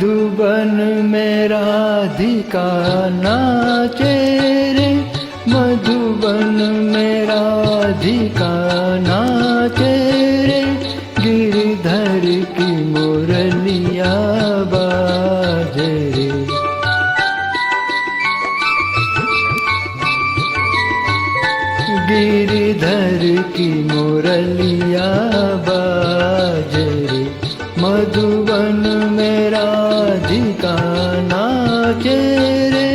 मधुबन में राधिका नाचे रे, मधुबन में राधिका नाचे रे, गिरधर की मुरलिया बाजे रे। गिरधर की मुरलिया बाजे रे, मधुबन में राधिका नाचे रे।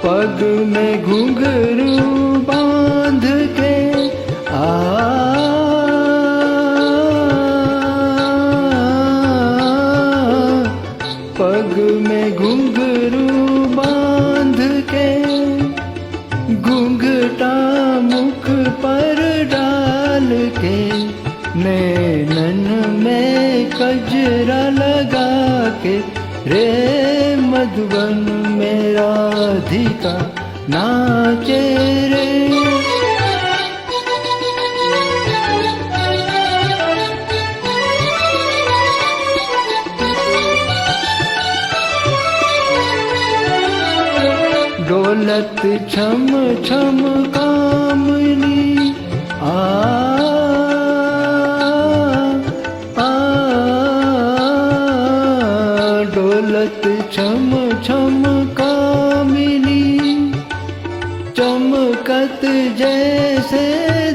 पग में घुंघरू बांध के पग में घुंघरू बांध के, घुंघटा मुख पर डाल के, नैनन में कजरा लगा के रे, मधुबन में राधिका नाचे रे। डोलत छम छम कामनी डोलत छम छम कामिनी, चमकत जैसे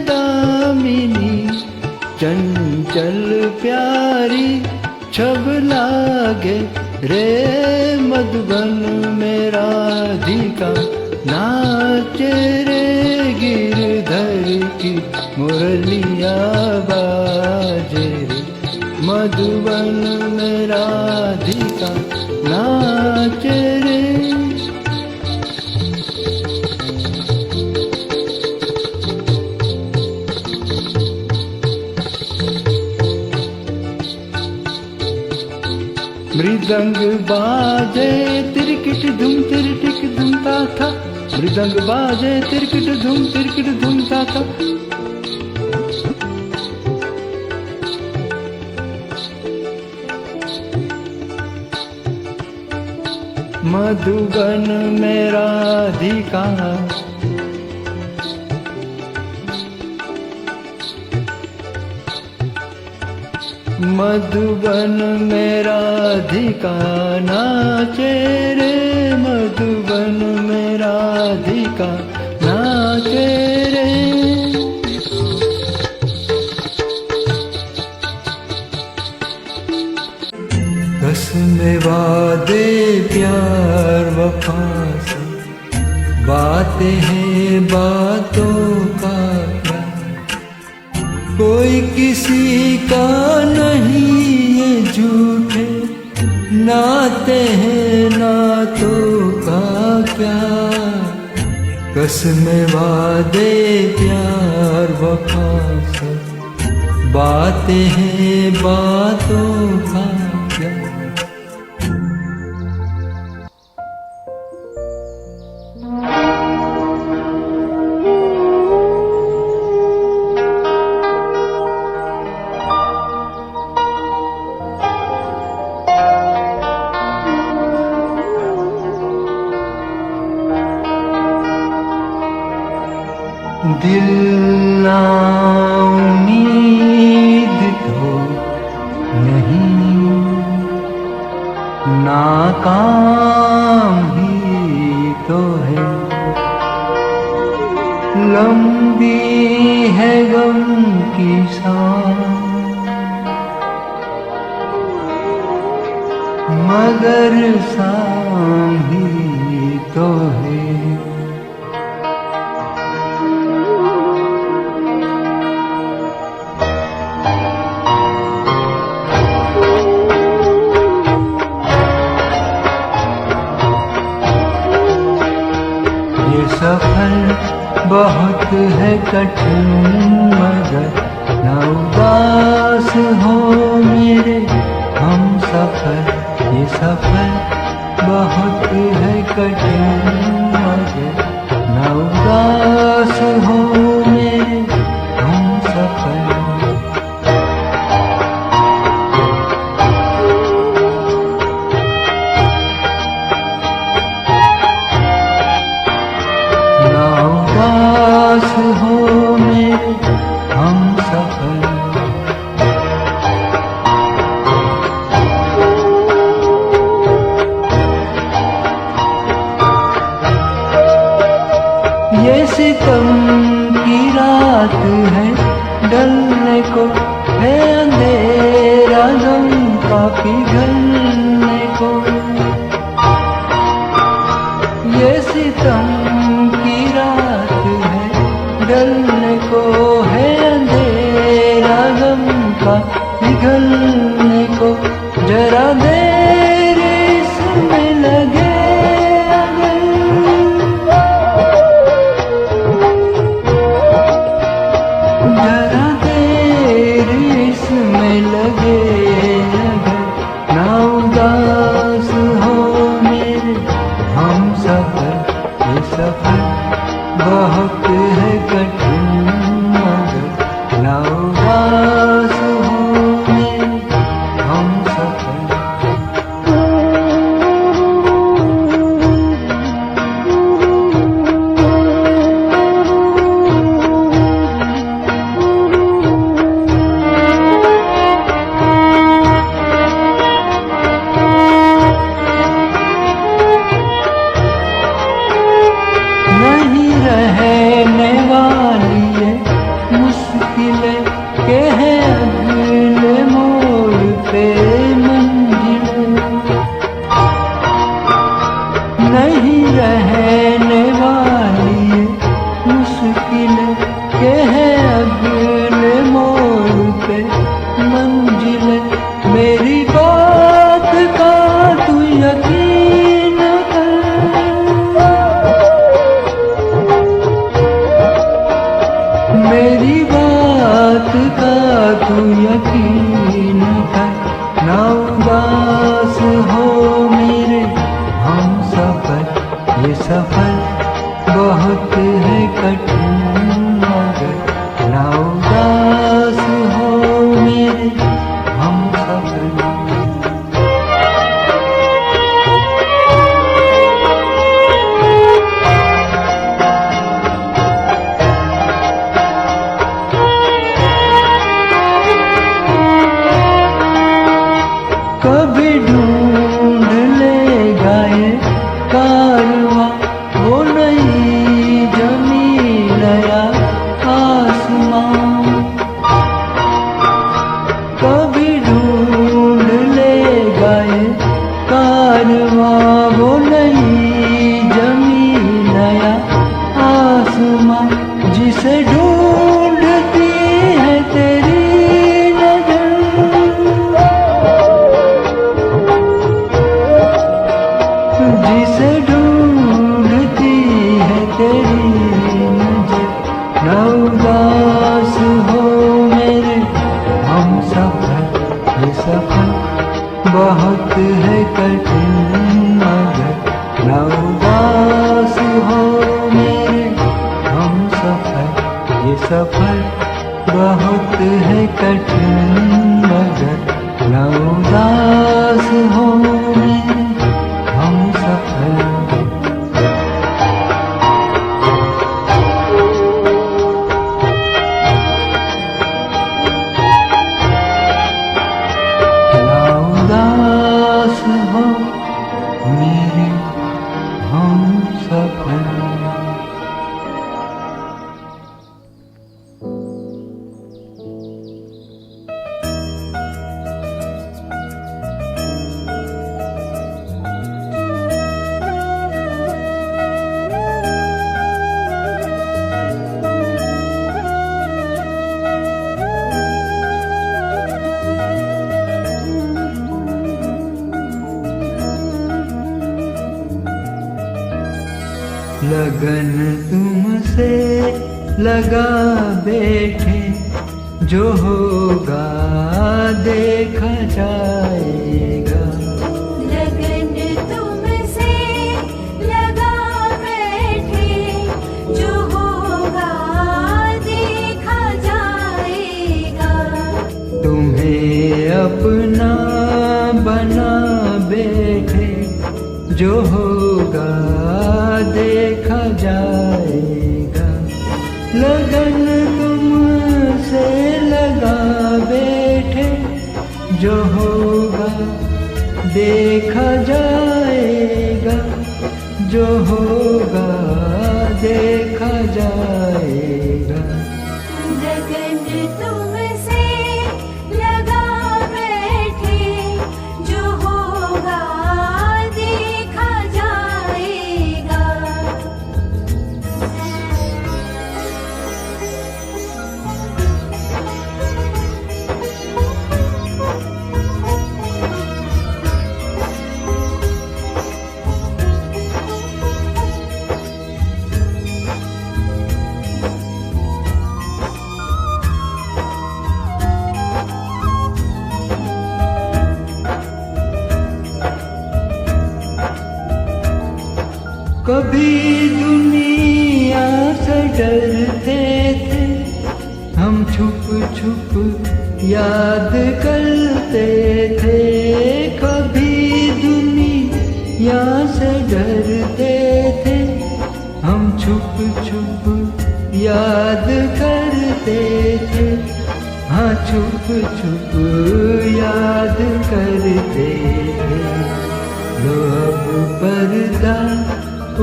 दामिनी, चंचल प्यारी छब लागे रे, मधुबन में राधिका नाचे रे, गिरधर की मुरलिया बाजे रे, मधुबन में राधिका नाचे रे। मृदंग बाजे तिरकिट धुम तिरटिक धुमता था, मृदंग बाजे तिरकिट धुमता था। मधुबन में राधिका मधुबन में राधिका नाचे रे, मधुबन में राधिका नाचे रे। कसमें वादे प्यार वफा से, बातें हैं बातों का क्या, कोई किसी का नहीं ये झूठे नाते हैं नातों का क्या। कसमें वादे प्यार वफा से, बातें हैं बातों का क्या। दिल ना उम्मीद तो नहीं, नाकाम ही तो है, लंबी है गम की सांस, मगर शाम ही तो है। सफर बहुत है कठिन, मगर न उदास हो मेरे हम सफर, ये सफर बहुत है कठिन मगर न उदास हो मेरे हम सफर। न उदास हो मेरे हम सफर। ये सितम की रात है ढलने को है अंधेरा गम का पिघलने को। ये सितम की रात है ढलने को है अंधेरा गम का पिघलने को। जरा देर इसमें लगे बहुत है कठिन मगर न उदास हो मेरे हम सफर। रहने वाली ये मुश्किलें के हैं अगले मोड़ पे मंजिल। नहीं रहने वाली ये मुश्किलें के हैं अगले मोड़ पे मंजिल। मेरी बात का तू यकीन कर। मेरी बात का तू यकीन कर। न उदास हो मेरे हम सफर। ये सफर बहुत है कठिन मगर न उदास हो मेरे हम सफर। कभी ढूंढ लेगा ये कारवां वो नई जमीन नया आसमां। कभी ढूंढ लेगा ये कारवां वो नई जमीन नया आसमां। जिसे ढूंढती है तेरी जिसे ढूंढती है तेरी नजर। न उदास हो मेरे हम सफर। ये सफर बहुत है कठिन मगर न उदास हो मेरे हम सफर। ये सफर बहुत है कठिन मगर न उदास हो मेरे हम सफर। न उदास हो मेरे हम सफर। लगन तुमसे लगा बैठे जो होगा देखा जाएगा। लगन तुमसे जो होगा देखा जाएगा। लगन तुमसे लगा बैठे, जो होगा देखा जाएगा। जो होगा देखा जाएगा। लगन तुमसे लगा बैठे, जो होगा देखा जाएगा। कभी दुनिया से डरते थे, हम छुप छुप याद करते थे। कभी दुनिया से डरते थे, हम छुप छुप याद करते थे। हाँ, छुप छुप याद करते थे। लो अब पर्दा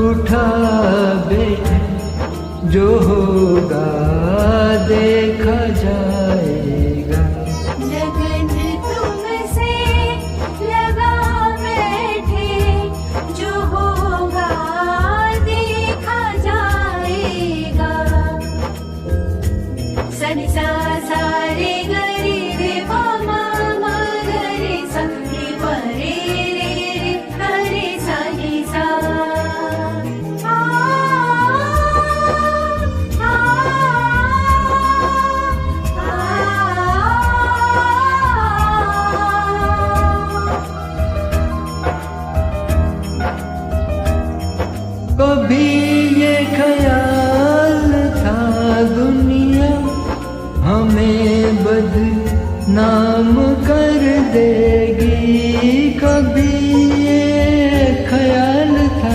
उठा बैठे, जो होगा देखा जाएगा। लगन तुमसे लगा बैठे, जो होगा देखा जाएगा। सनि सा सा रे ग रे रे प म म ग रे सा रे प रे रे रे ग रे सा नि सा। कभी ये ख्याल था दुनिया हमें बदनाम कर देगी। कभी ये ख्याल था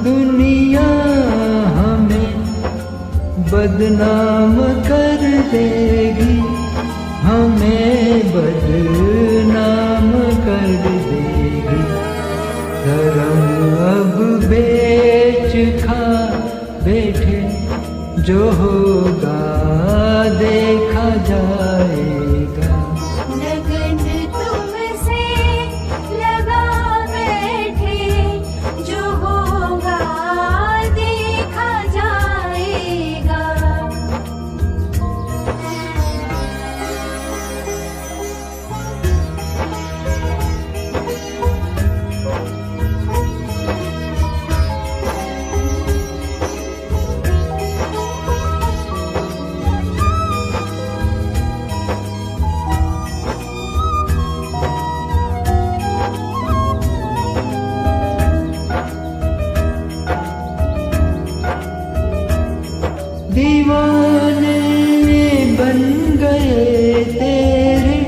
दुनिया हमें बदनाम कर देगी। हमें बदनाम कर देगी। धर्म अब बेच खा बैठे, जो होगा देखा जाएगा। लगन तुमसे लगा बैठे, जो होगा देखा जाएगा। दीवाने बन गए तेरे,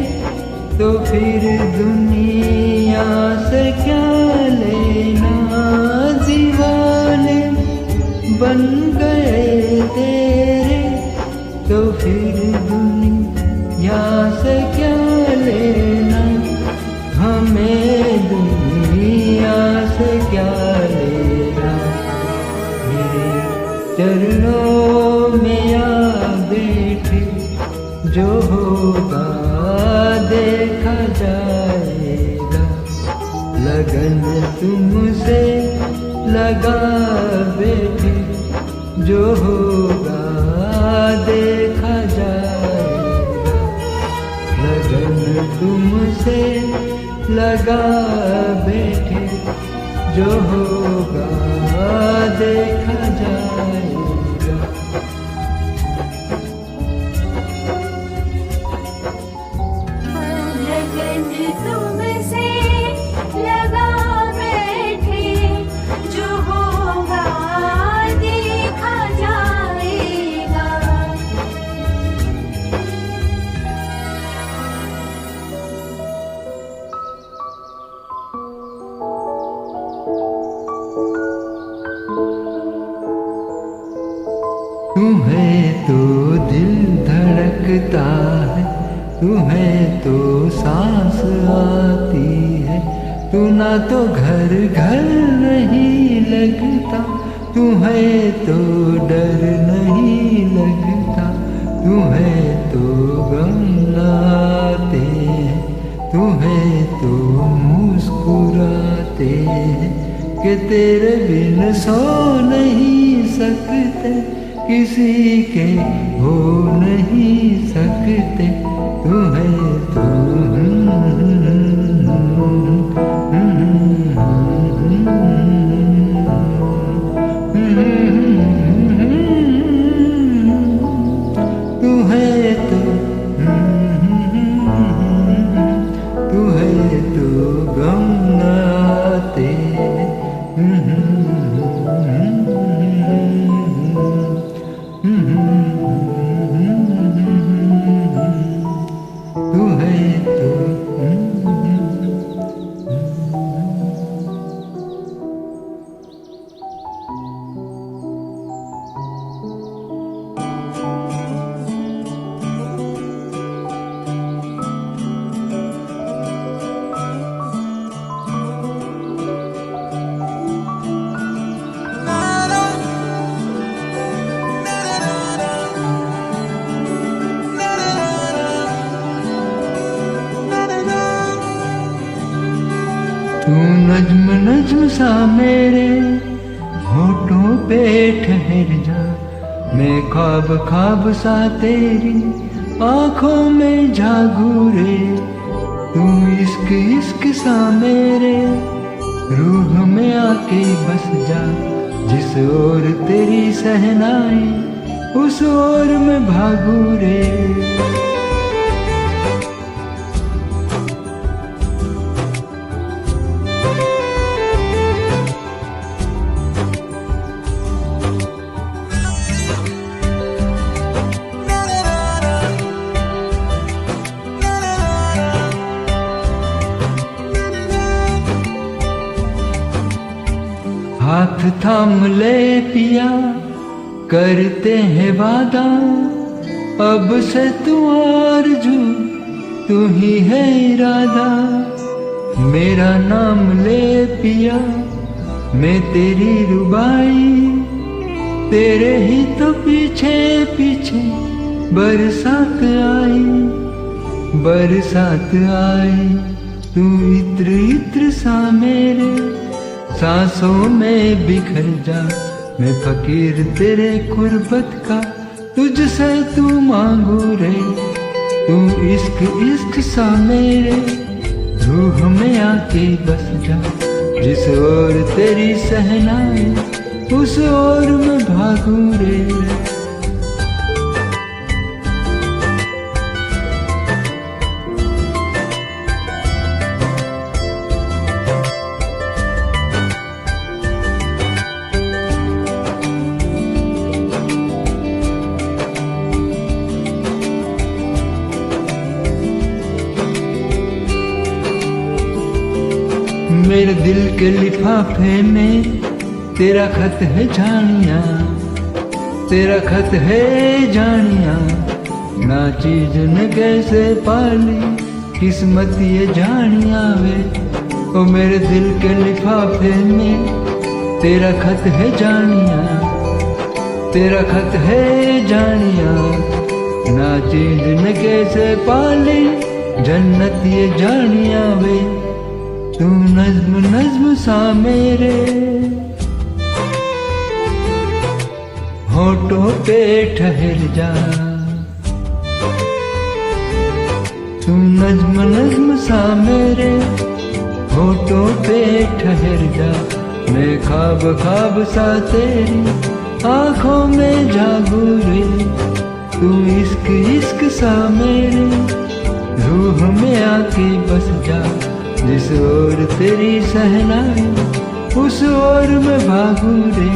तो फिर दुनिया से क्या लेना। दीवाने बन गए तेरे, तो फिर दुनिया से क्या लेना। हमें दुनिया से क्या लेना। मेरे चरणों में आ बैठे, जो होगा देखा जाएगा। लगन तुमसे लगा बैठे, जो होगा देखा जाएगा। लगन तुमसे लगा बैठे, जो होगा देखा जाएगा। लगन तुमसे लगा बैठे, जो होगा देखा जाएगा। तुम्हें तो दिल धड़कता है, तुम्हें तो सांस आती है, तू ना तो घर घर नहीं लगता, तुम्हें तो डर नहीं लगता, तुम्हें तो गम आते हैं, तुम्हें तो मुस्कुराते हैं कि तेरे बिन सो नहीं सकते, किसी के हो नहीं सकते, तुम्हें तो गम आते तू नज्म नज्म सा मेरे होठों पे ठहर जा, मैं ख्वाब ख्वाब सा तेरी आँखों में जागू रे, तू इश्क इश्क सा मेरे रूह में आके बस जा, जिस ओर तेरी सहनाई उस ओर में भागू रे। हाथ थाम ले पिया करते हैं वादा, अब से तू आरज़ू तू ही है इरादा, मेरा नाम ले पिया मैं तेरी रुबाई, तेरे ही तो पीछे पीछे बरसात आई, बरसात आई, तू इत्र इत्र सा मेरे सांसों में बिखर जा, मैं फकीर तेरे कुर्बत का तुझसे तू मांगू रे, तू इश्क इश्क सा मेरे रूह में आके बस जा, जिस ओर तेरी सहनाई उस ओर में भागू रे। मेरे दिल के लिफाफे में तेरा खत है जानिया, तेरा खत है जानिया, ना चीज न कैसे पाली किस्मत ये जानिया वे, ओ मेरे दिल के लिफाफे में तेरा खत है जानिया, तेरा खत है जानिया, ना चीज न कैसे पाली जन्नत ये जानिया वे, तू नज्म नज्म सा मेरे होठों पे ठहर जा, तू नज्म नज्म सा मेरे होठों पे ठहर जा, मैं ख्वाब ख्वाब सा तेरी आँखों में जागू रे, तू इश्क इश्क सा मेरे रूह में आके बस जा, जिस ओर तेरी सहनाई उस ओर में भागू रे।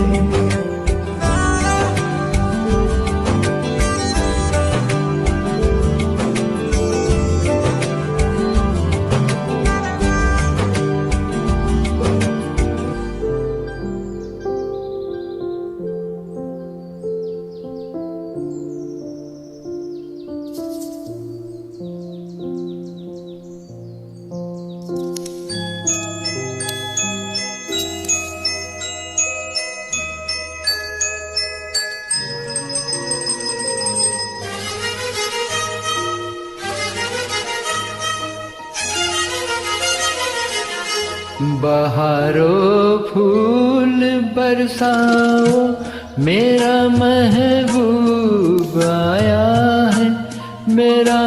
बहारों फूल बरसाओ, मेरा महबूब आया है, मेरा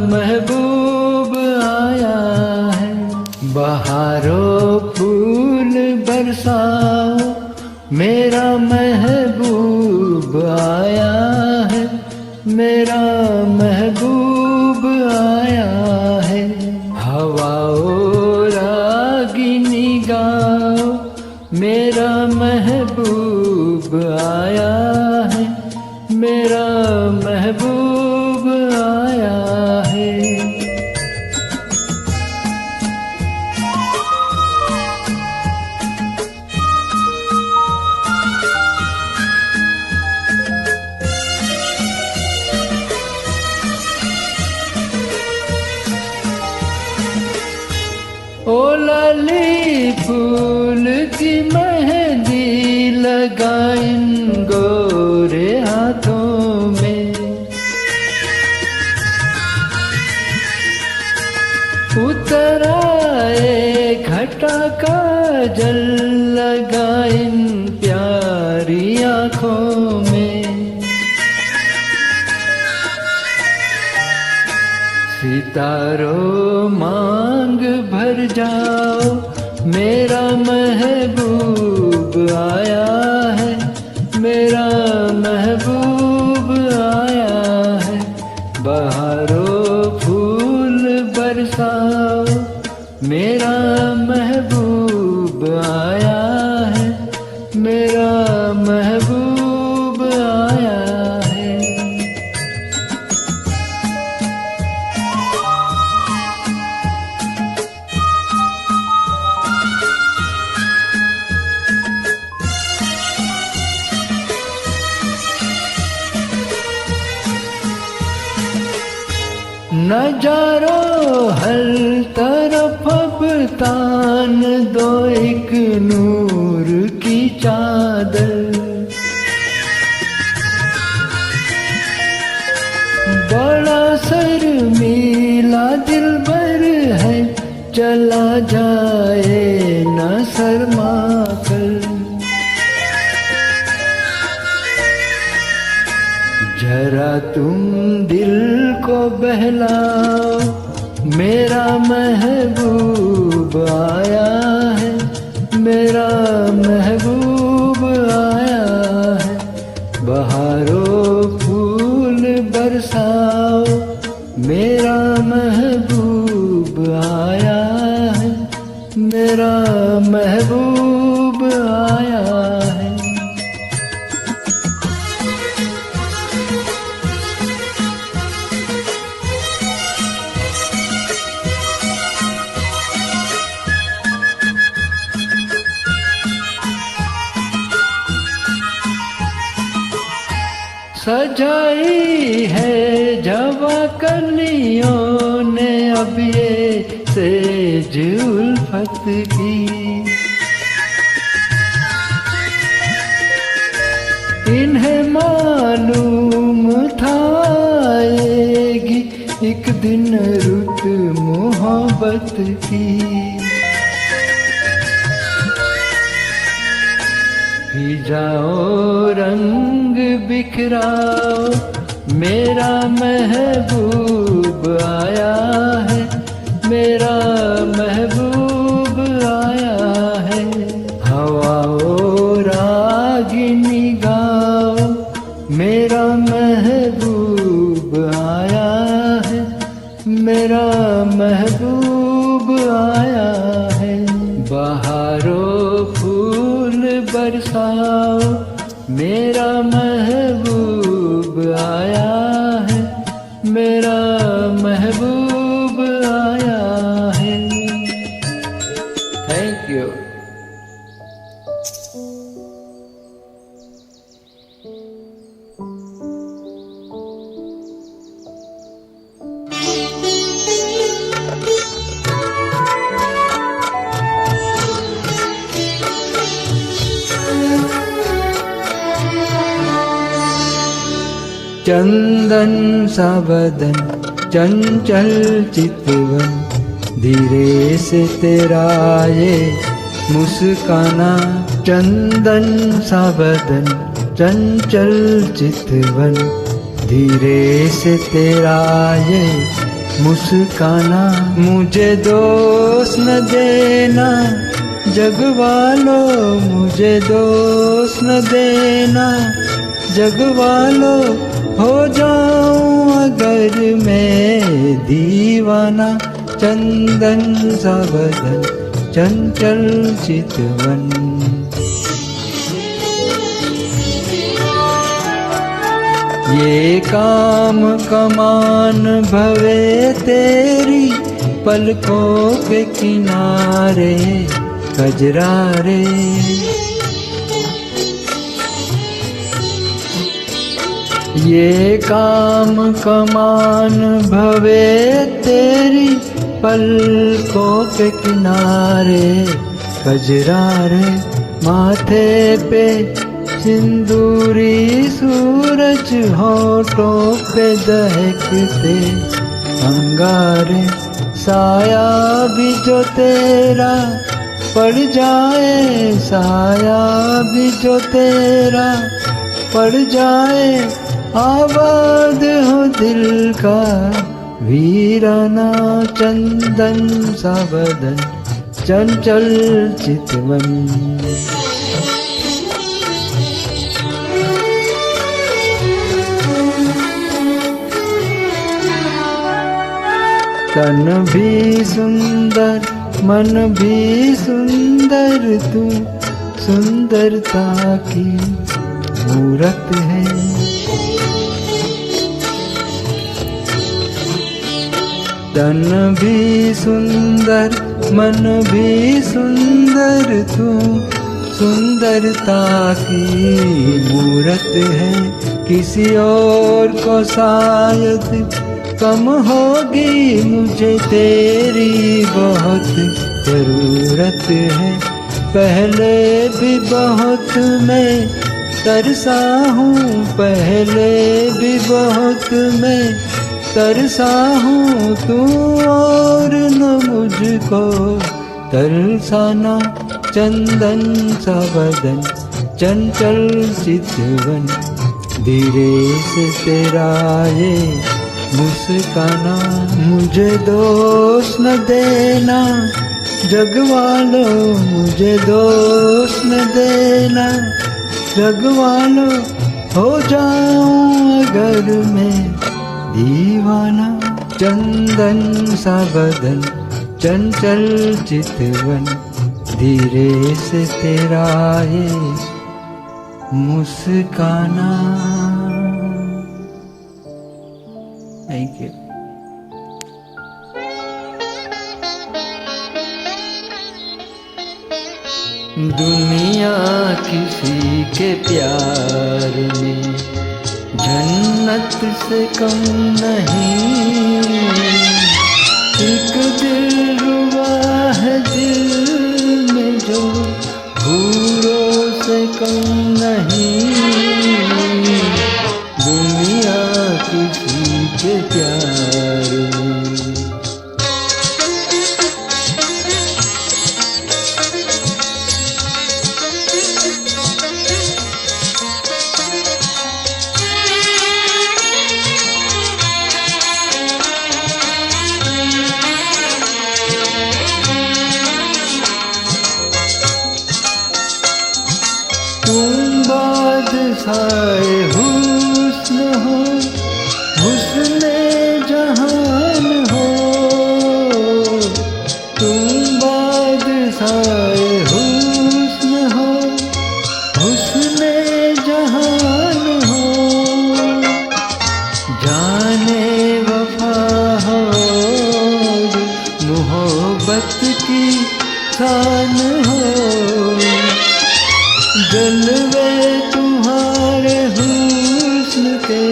महबूब आया है। बहारों फूल बरसाओ, मेरा महबूब आया है, मेरा महबूब आया है। हवाओं रागिनी गाओ, मेरा महबूब आया है, मेरा महबूब आया है। ओ लाली फूल की मेहंदी लगा इन गोरे हाथों में, उतर आए घटा का जल लगा इन प्यारी आँखों में। सितारों मांग भर जाओ, मेरा महबूब आया है, मेरा महबूब आया है। बहारों फूल बरसाओ, मेरा महबूब आया है, मेरा महबूब आया है। नजारों हर तरफ अब तान दो एक नूर की चादर, बड़ा शर्मीला दिलबर है, चला जाए न शर्मा कर। जरा तुम दिल को बहलाओ, मेरा महबूब आया है, मेरा महबूब आया है। बहारों फूल बरसाओ, मेरा महबूब आया है, मेरा महबूब आया है। सजाई है जवा कलियों ने अब ये सेज उल्फत की, इन्हें मालूम था आएगी एक दिन रुत मोहब्बत की। जाओ रंग बिखराओ, मेरा महबूब आया है, मेरा महबूब आया है। हवाओं रागिनी गाओ, मेरा महबूब आया है, मेरा महबूब आया है। बहारों फूल बरसाओ, मेरा महबूब आया है, मेरा महबूब आया है। Thank you. चंदन सा बदन चंचल चितवन, धीरे से तेरा ये मुस्काना, चंदन सा बदन चंचल चितवन। धीरे से तेरा ये मुस्काना, मुझे दोष न देना जग वालों, मुझे दोष न देना जग वालों, हो जाऊं अगर मैं दीवाना। चंदन सा बदन चंचल चितवन। ये काम कमान भवे तेरी, पलकों के किनारे कजरारे। ये काम कमान भवे तेरी, पलकों के किनारे कजरारे। माथे पे सिंदूरी सूरज, होठों पे दहकते अंगारे। साया भी जो तेरा पड़ जाए, साया भी जो तेरा पड़ जाए, आबाद हो दिल का वीराना। चंदन सा बदन चंचल चितवन। तन भी सुंदर मन भी सुंदर, तू सुंदरता की मूरत है। तन भी सुंदर मन भी सुंदर, तू सुंदरता की मूरत है। किसी और को शायद कम होगी, मुझे तेरी बहुत जरूरत है। पहले भी बहुत मैं तरसा हूँ, पहले भी बहुत मैं तरसा हूँ, तू और न मुझको तरसाना। चंदन सा बदन चंचल चितवन। धीरे से तेरा ये मुस्काना, मुझे दोष न देना जग वालों, मुझे दोष न देना जग वालों, हो जाऊं अगर मैं दीवाना। चंदन सा बदन चंचल चितवन। धीरे से तेरा ये मुस्काना। Thank you. दुनिया किसी के प्यार में जन्नत से कम नहीं। एक दिल रुबा है दिल में जो हूरों से कम नहीं। दुनिया किसी के प्यार में। तुम बादशाह हुस्न हो, हुस्ने जहान हो। तुम बादशाह हुस्न हो, हुस्ने जहान हो। जाने वफा हो मोहब्बत की शान हो। जलवे तुम्हारे हुस्न के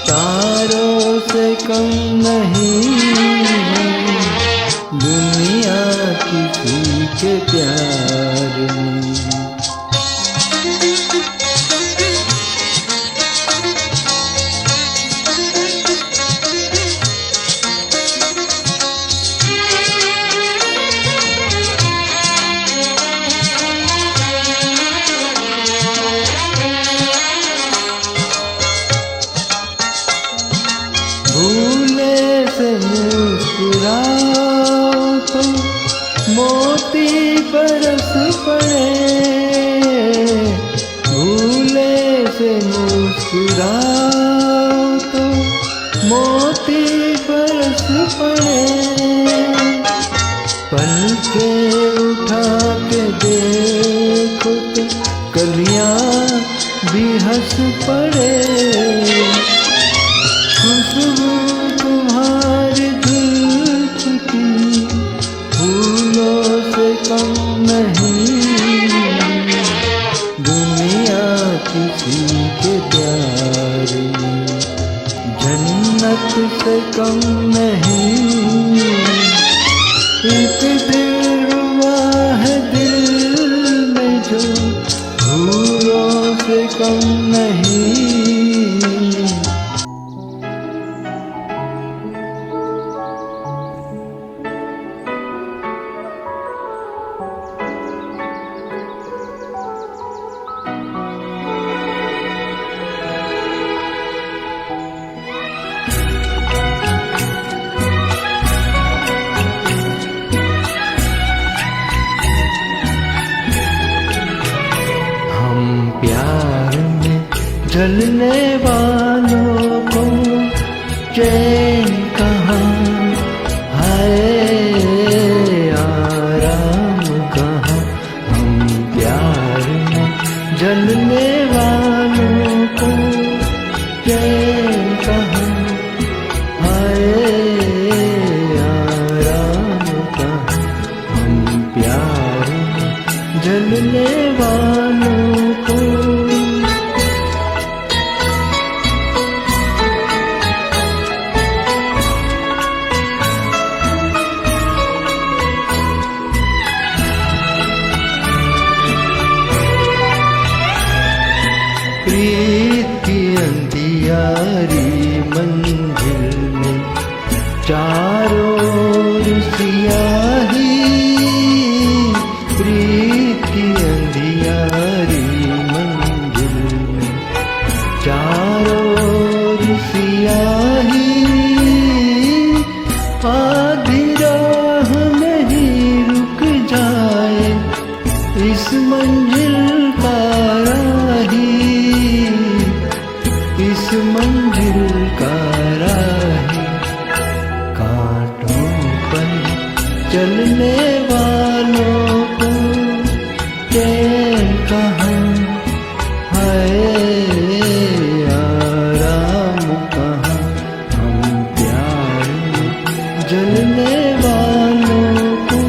तारों से कम नहीं। दुनिया किसी के प्यार में। भूले से मुस्कुराओ तो मोती बरस पड़े, भूले से मुस्कुराओ तो मोती बरस पड़े, पलके उठा के देखो तो कलियां भी हंस पड़े, खुशबू तुम्हारी धूप की फूलों से कम नहीं, दुनिया किसी के प्यार में जन्नत से कम नहीं, एक दिलरुबा है दिल में जो हूरों से कम नहीं। प्यार में जलने वालों को चैन कहाँ, हाय आराम कहाँ, हम प्यार में जलने वालों को चैन कहाँ, हाय आराम कहाँ, हम प्यार में जलने वालों को। प्रीत की अंधियारी मंजिल में चारों ओर सियाही, प्रीत की अंधियारी मंजिल में चारों ओर सियाही, आधी राह में ही रुक जाए इस मंजिल का राही, इस मंजिल का राही, कांटों पर चलने वालों को चैन कहाँ, हाय आराम कहाँ, हम प्यार में जलने वालों को।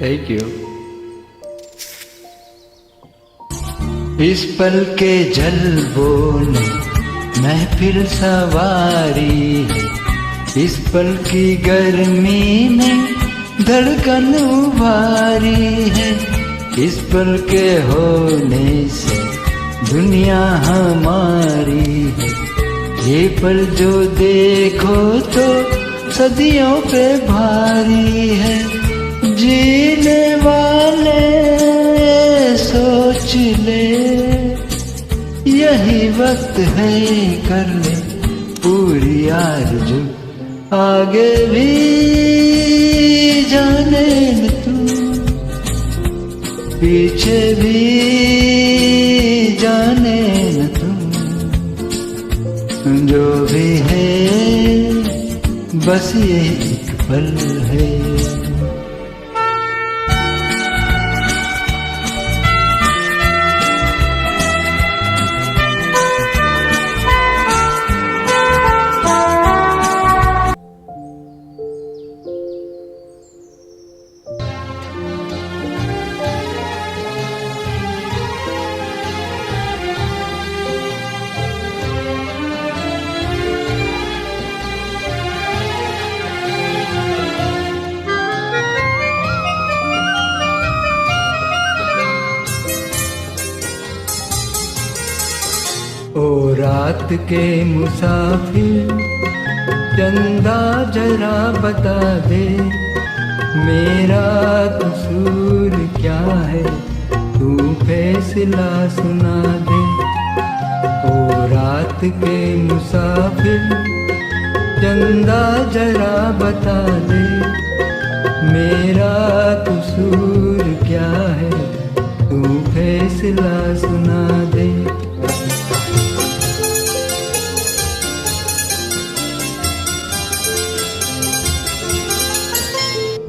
Thank you. इस पल के जलवों ने महफिल सवारी है, इस पल की गर्मी में धड़कन उभारी है, इस पल के होने से दुनिया हमारी है, ये पल जो देखो तो सदियों पे भारी है। जी वक्त है कर ले पूरी आरज़ू, आगे भी जाने न तू, पीछे भी जाने न तू, जो भी है बस ये एक पल है। ओ रात के मुसाफिर चंदा जरा बता दे, मेरा कसूर क्या है तू फैसला सुना दे। ओ रात के मुसाफिर चंदा जरा बता दे, मेरा कसूर क्या है तू फैसला सुना दे।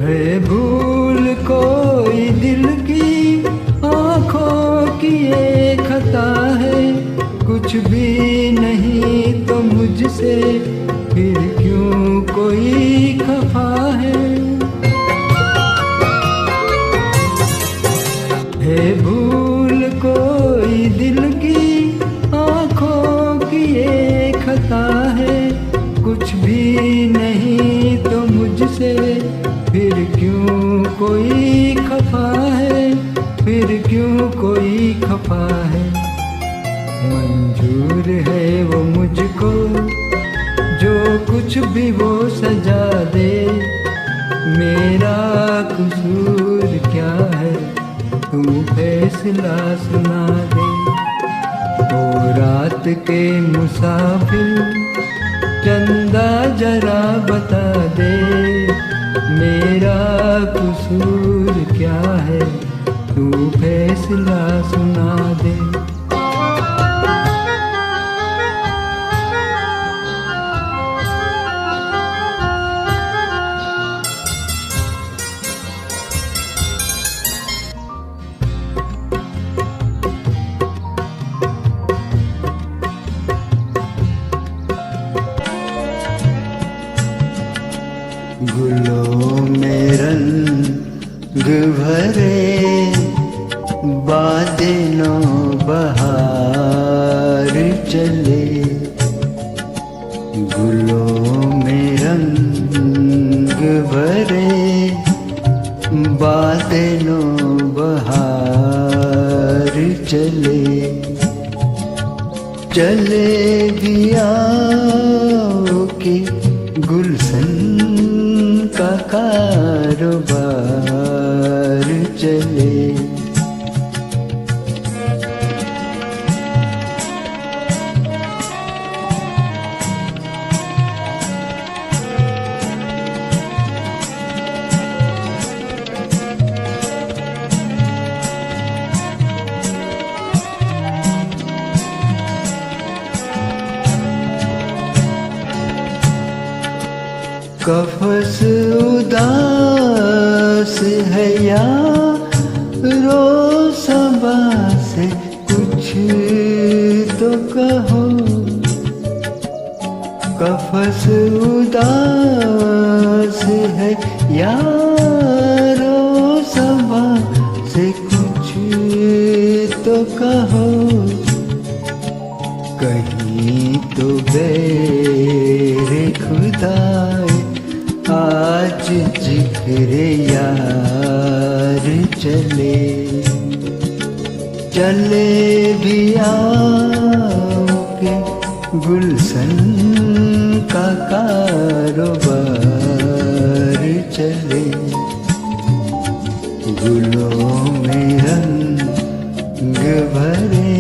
है भूल कोई दिल की आँखों की ये खता है, कुछ भी नहीं तो मुझसे फिर क्यों कोई खफा है। भूल कोई दिल की आँखों की ये खता है, कुछ भी नहीं तो मुझसे फिर क्यों कोई खफा है, फिर क्यों कोई खफा है। मंजूर है वो मुझको जो कुछ भी वो सजा दे, मेरा कसूर क्या है तू फैसला सुना दे। ओ रात के मुसाफिर चंदा जरा बता दे, मेरा कसूर क्या है तू फैसला सुना दे। गुलों में रंग भरे बादलों बहार चले, गुलों में रंग भरे बादलों बहार चले, चले दिया के गुलशन का कारोबार चले। कफस उदास है या रो सबा से कुछ तो कहो, कफस उदास है या रो सबा से कुछ तो कहो, कहीं तो बेरे खुदाए आज जिक्र यार चले, चले भी आओ के गुलशन का कारोबार चले, गुलों में रंग भरे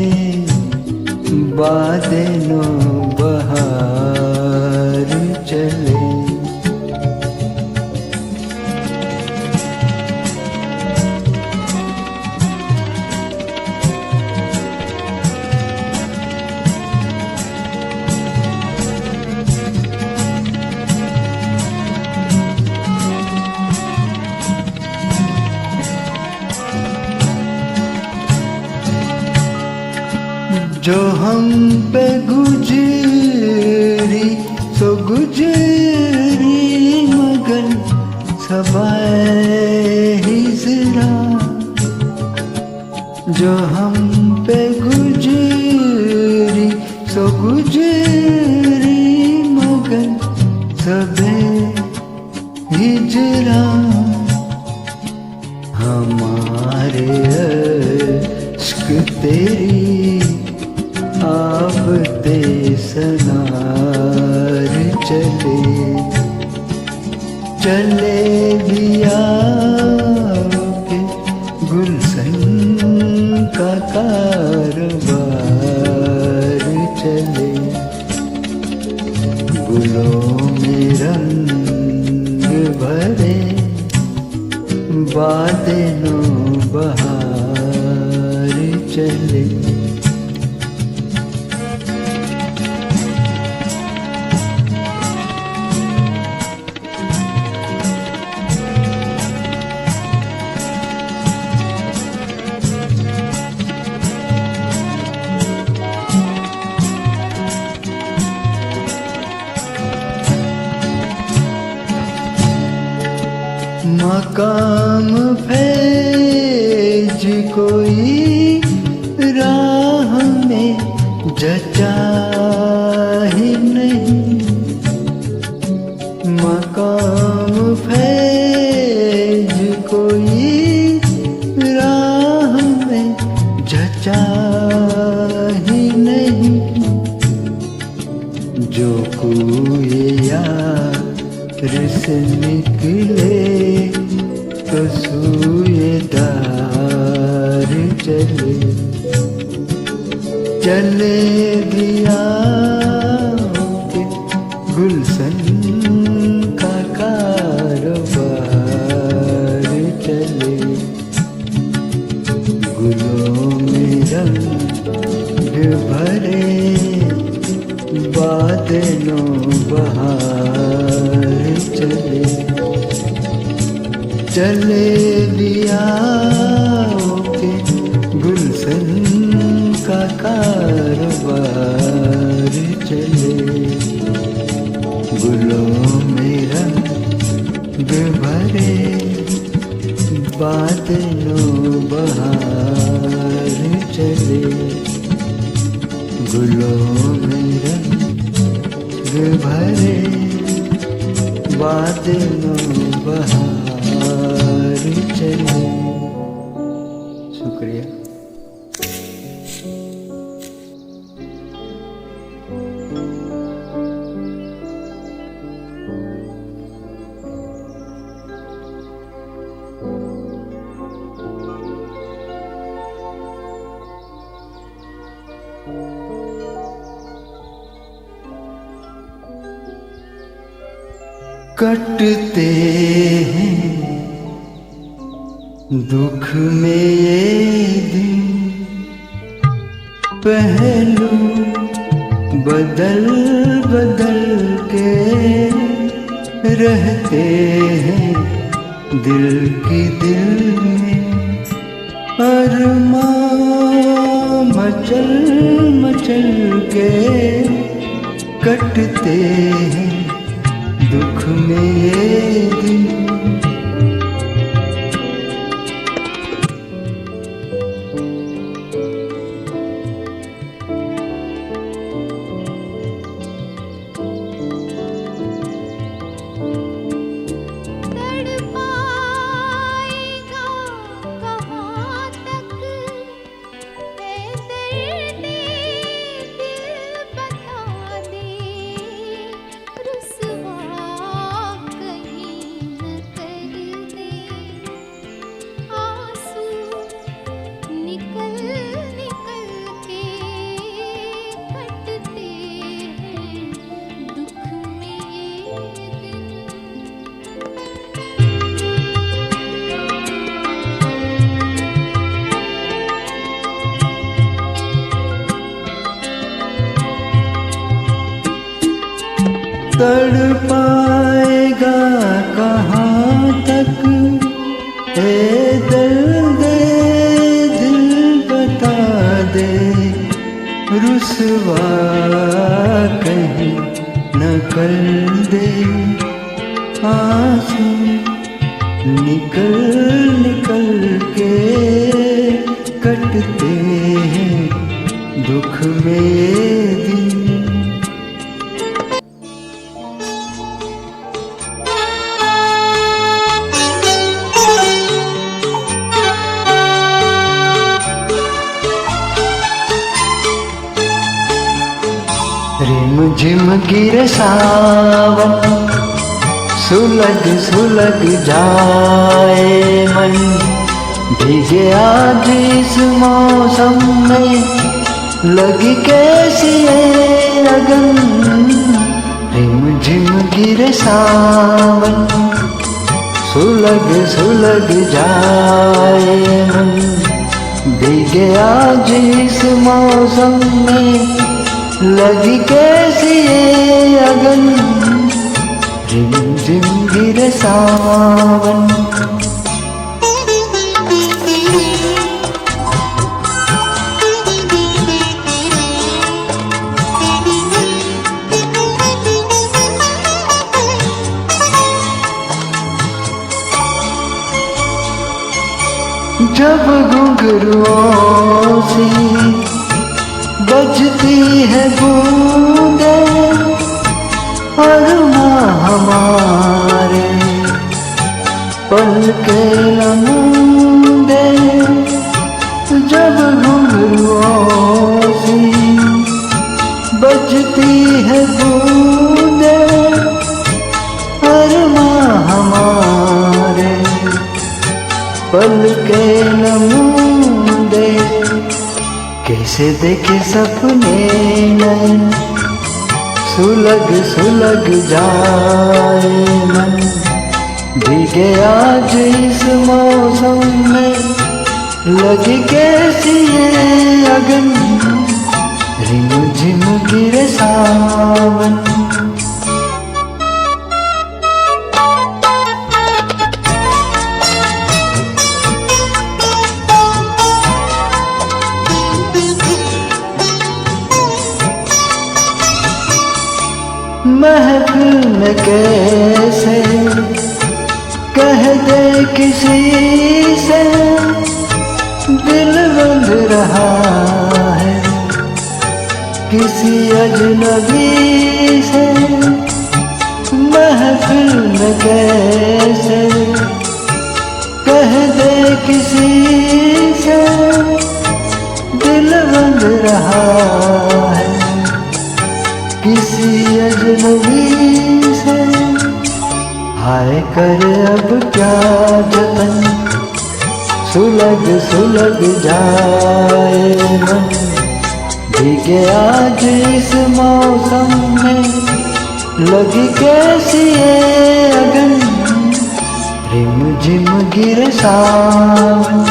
बादलों बहार चले। जो हम पे गुजरी सो गुजरी मगर सबाए हिजरा। जो हम पे गुजरी सो गुजरी मगर सबे हिजरा। हमारे इश्क तेरी आप ते सनार चले। चले दिया के गुलशन का कारवार चले। गुलों में रंग भरे बादलों बहार चले। मकाम फैज कोई राह में जचा ही नहीं। मकाम फैज कोई राह में जचा ही नहीं। जो कोई यार से निकले तो सूएदार चले। चले दिया के गुलशन का कारवार चले। गुलों में रंग भरे बादलों बहार चले। चले दिया के गुलशन का कारवार चले। गुलों में रंग भरे बादलों बहार चले। गुलों में रंग भरे बादलों बहार चले। शुक्रिया। कटते हैं दुख में ये दिन, पहलू बदल बदल के रहते हैं दिल की दिल में। अरमां मचल मचल के कटते हैं दुख में ये दिन। तड़पाएगा कहाँ तक ए दर्द दिल बता दे, रुसवा कहीं न कर दे। आंसू निकल निकल के कटते हैं दुख में ये दिन। रिम झिम गिरे सावन, सुलग सुलग जाए मन, भीगे आज इस मौसम में लगी कैसी है लगन। रिम झिम गिरे सावन, सुलग सुलग जाए मन, भीगे आज इस मौसम में लगी कैसी है अगन। रिम झिम गिरे सावन, जब घुंघरुओं से बजती है बूंदे और माँ हमारे पल के लम्हे, जब घुंघरुओं से बजती है बूंदे और माँ हमारे पल के लम्हे, कैसे देखे सपने नैन, सुलग सुलग जाए मन, भीगे आज इस मौसम में लगी कैसी है अगन। रिम झिम गिरे सावन, महफिल में कैसे कह दे किसी से दिल बंध रहा है किसी अजनबी से। महफिल में कैसे कह दे किसी से दिल बंध रहा है किसी अजनबी से। हाय कर अब क्या जतन, सुलग सुलग जाए मन, भीगे आज इस मौसम में लगी कैसी है अगन। रिम झिम गिरे सावन,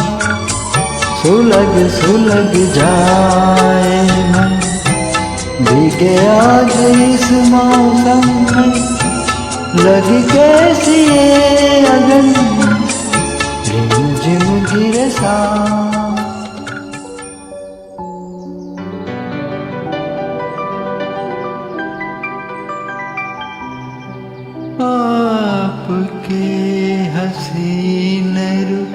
सुलग सुलग जाए मन, भीगे आज इस मौसम में लगी कैसी है अगन। रिम झिम गिरे सावन, आपके हसीन रूप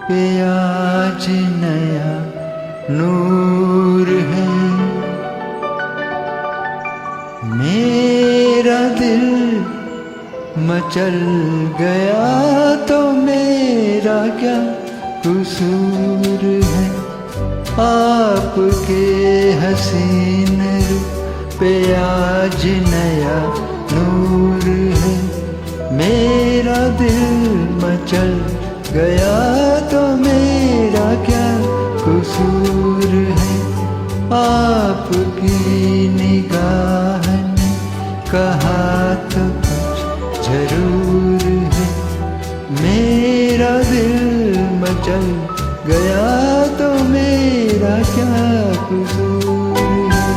पे आज नया नूर है। मेरा दिल मचल गया तो मेरा क्या कसूर है। आपके हसीन रूप पे आज नया नूर है। मेरा दिल मचल गया तो मेरा क्या कसूर है। आपकी निगाह ने कहा तो कुछ जरूर है। मेरा दिल मचल गया तो मेरा क्या कसूर है।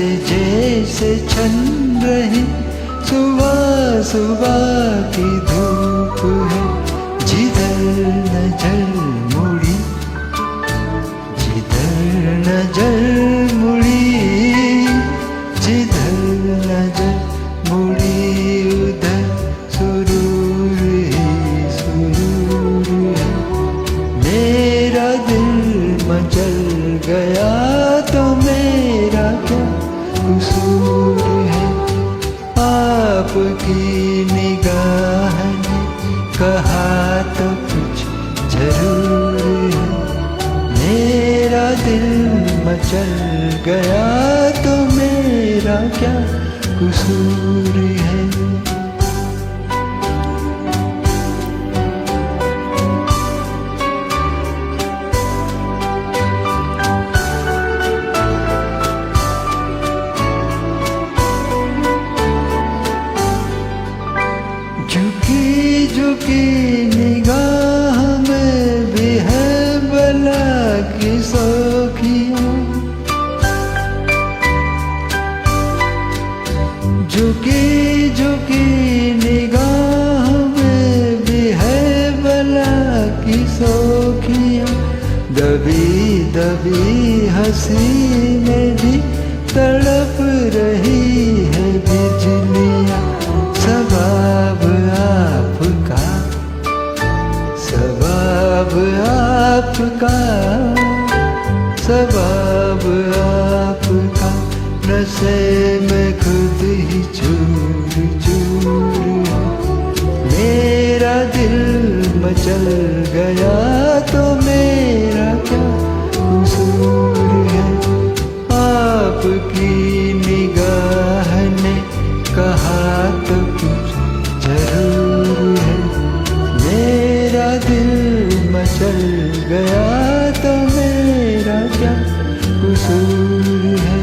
से जैसे छन रही सुबह सुबह की धूप है। जिधर नजर मुड़ी, जिधर नजर मुड़ी, जिधर नजर मुड़ी उधर सुरूर ही सुरूर है। मेरा दिल मचल गया तो मेरा क्या कसूर है। आपकी निगाह ने कहा तो कुछ जरूर है। मेरा दिल मचल गया तो मेरा क्या कसूर है। झुकी झुकी निगाह में भी है बला की सौखियाँ। झुकी झुकी निगाह में भी है बला की सौखियाँ। दबी दबी हंसी में भी तड़प रही है बिजलियाँ। सबाब आपका, सबाब आपका, सबाब आपका। नशे में खुद ही चूर चूर। मेरा दिल मचल गया तो मेरा क्या कसूर है। आपकी निगाह ने कहा तो कुछ जरूर है। मेरा दिल मचल गया तो मेरा क्या कसूर है।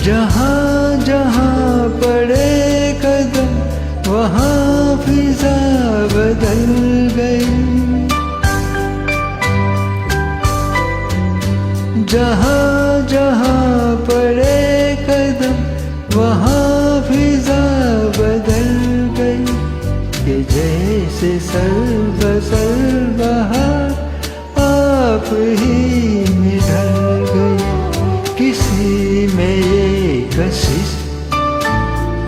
जहाँ जहाँ पड़े कदम वहाँ फिजा बदल गई। जहाँ जहाँ पड़े कदम वहाँ फिजा बदल गई। कि जैसे सर बहार आप ही में ढल गई। किसी में ये कशिश,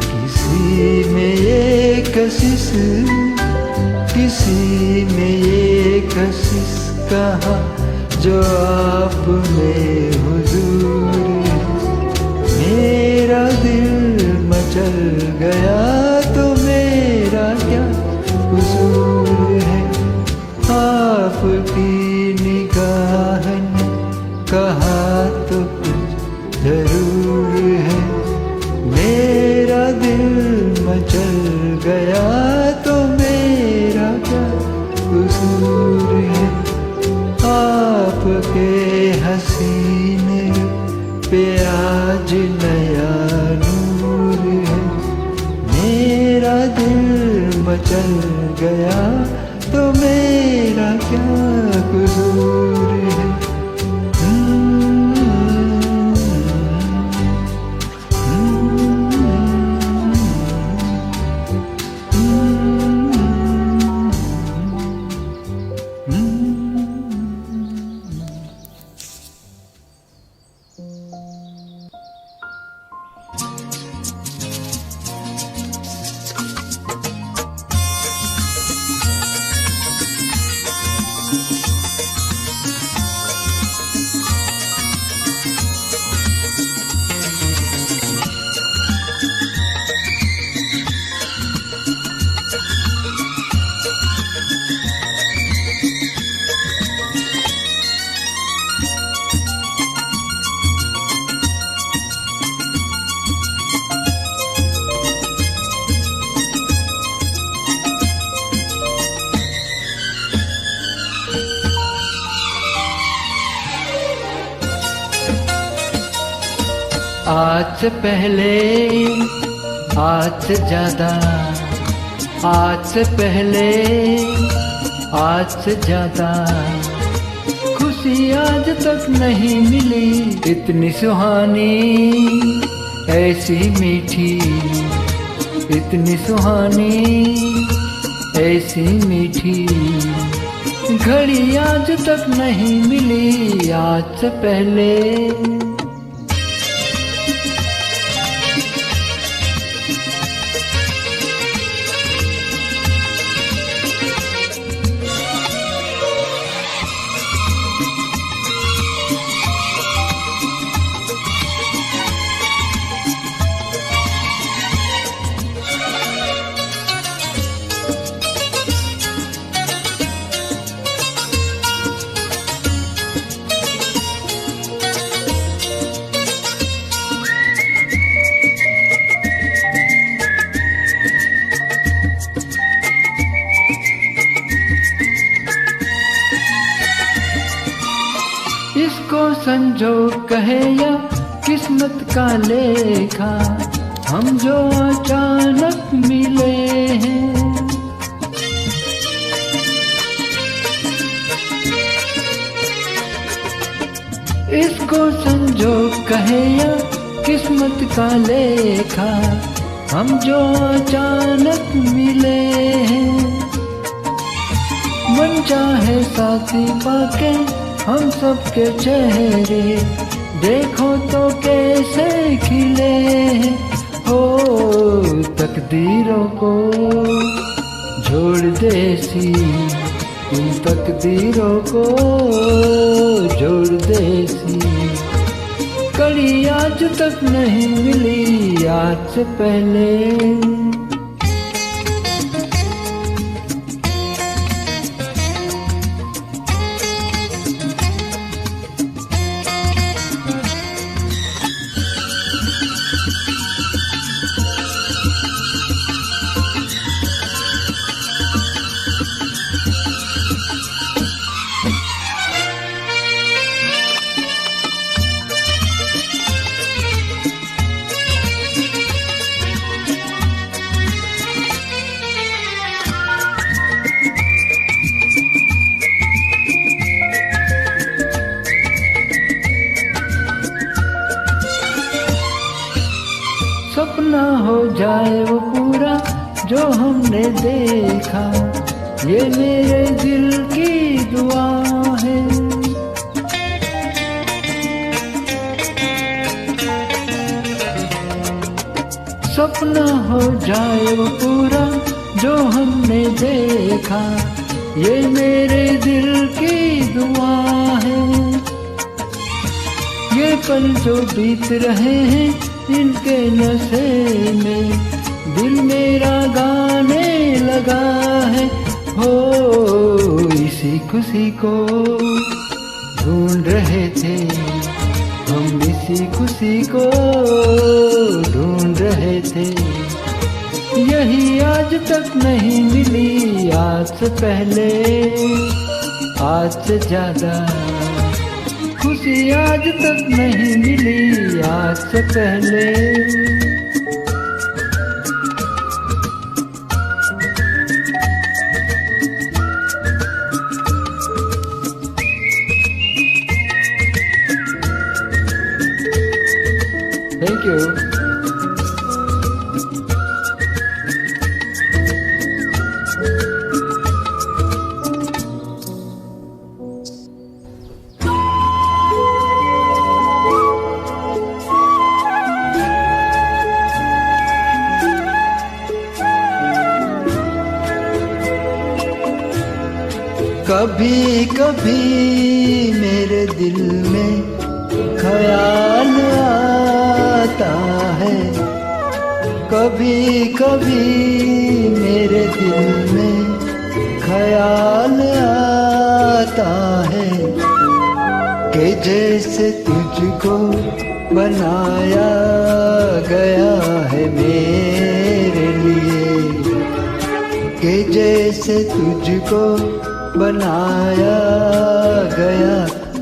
किसी में ये कशिश, किसी में ये कशिश कहाँ जो आप में हुजूर है। मेरा दिल मचल गया तो मेरा क्या कसूर है। आपकी निगाह ने कहा तो कुछ जरूर है। मेरा दिल मचल गया तो मेरा क्या कसूर है। आपके हसीन पे आज नया नूर है। मेरा दिल मचल गया तो मेरा क्या कसूर है। आज से पहले, आज से ज्यादा, आज से पहले, आज से ज्यादा खुशी आज तक नहीं मिली। इतनी सुहानी, ऐसी मीठी, इतनी सुहानी, ऐसी मीठी घड़ी आज तक नहीं मिली। आज से पहले इसको संजोग कहे या किस्मत का लेखा, हम जो अचानक मिले हैं। इसको संजोग कहे या किस्मत का लेखा, हम जो अचानक मिले हैं। मन चाहे साथी पाके हम सबके चेहरे, देखो तो कैसे खिले हैं। हो तकदीरों को जोड़ देसी, इन तकदीरों को जोड़ देसी कड़ी आज तक नहीं मिली। आज से पहले सपना हो जाए वो पूरा जो हमने देखा, ये मेरे दिल की दुआ है। सपना हो जाए वो पूरा जो हमने देखा, ये मेरे दिल की दुआ है। ये पल जो बीत रहे हैं इनके नशे में, दिल मेरा गाने लगा है। हो इसी खुशी को ढूंढ रहे थे हम, इसी खुशी को ढूंढ रहे थे। यही आज तक नहीं मिली। आज से पहले, आज से ज्यादा खुशी आज तक नहीं मिली। आज से पहले थैंक यू। कभी कभी मेरे दिल में ख्याल आता है, कभी कभी मेरे दिल में ख्याल आता है कि जैसे तुझको बनाया गया है मेरे लिए, कि जैसे तुझको बनाया गया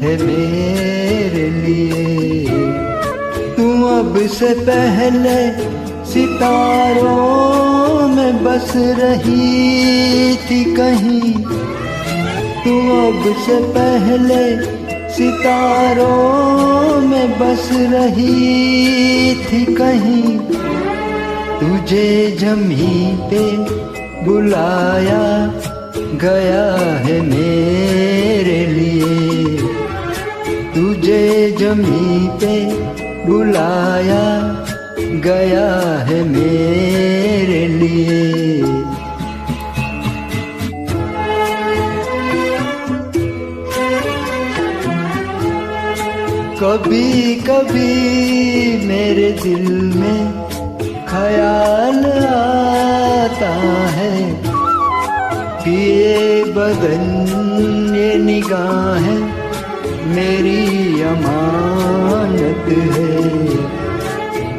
है मेरे लिए। तू अब अब से पहले सितारों में बस रही थी कहीं, तू अब से पहले सितारों में बस रही थी कहीं। तुझे जमीन पे बुलाया गया है मेरे लिए, तुझे जमीन पे बुलाया गया है मेरे लिए। कभी कभी मेरे दिल में ख्याल आता है कि ये बदन ये निगाहें मेरी अमानत है,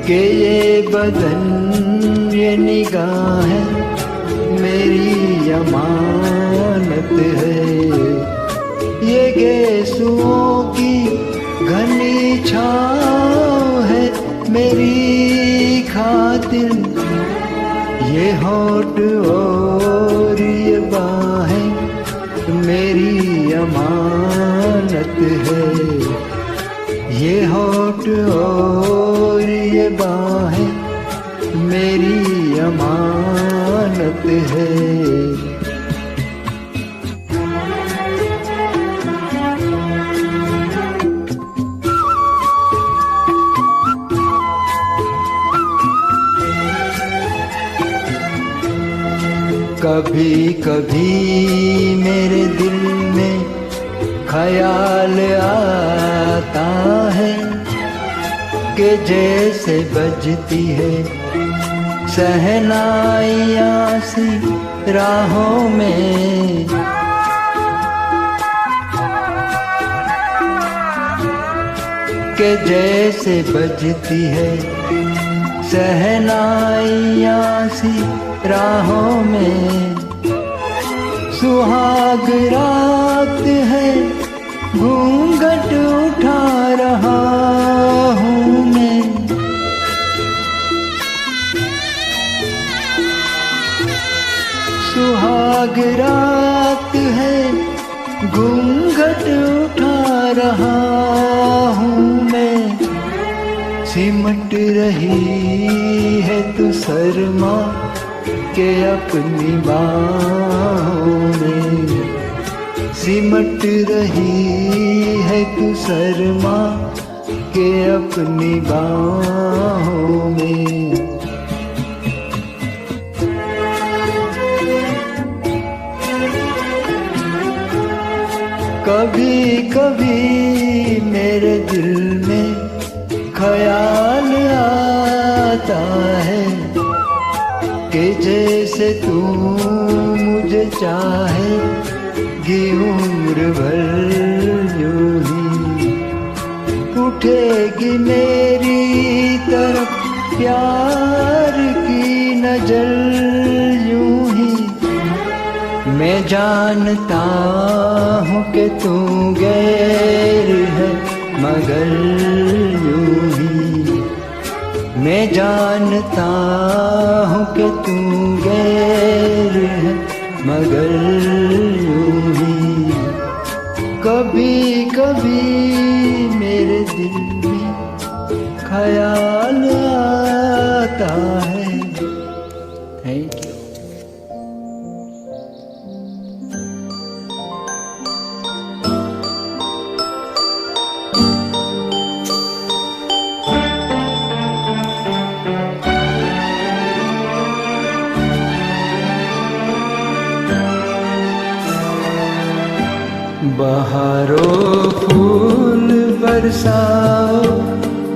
कि ये बदन ये निगाहें मेरी अमानत है। ये गेसुओं की घनी छाँव है मेरी खातिर, ये होठ और ये बाहें मेरी अमानत है, ये होठ और ये बाहें मेरी अमानत है। कभी कभी मेरे दिल में ख्याल आता है कि जैसे बजती है शहनाइयाँ सी राहों में, कि जैसे बजती है शहनाइयाँ सी राहों में। सुहाग रात है घूंघट उठा रहा हूँ मैं, सुहाग रात है घूंघट उठा रहा हूँ मैं। सिमट रही है तू शर्मा के अपनी बाहों में, सिमट रही है तू शर्मा के अपनी बाहों में। कभी कभी मेरे दिल में ख्याल आता है कि जैसे तू मुझे चाहेगी उम्र भर यूं ही, उठेगी मेरी तरफ प्यार की नजर यूं ही। मैं जानता हूँ कि तू गैर है मगर यूं ही, मैं जानता हूँ कि तू गैर है मगर यूं ही। कभी कभी मेरे दिल में ख्याल आता है। Thank you. बहारों फूल बरसाओ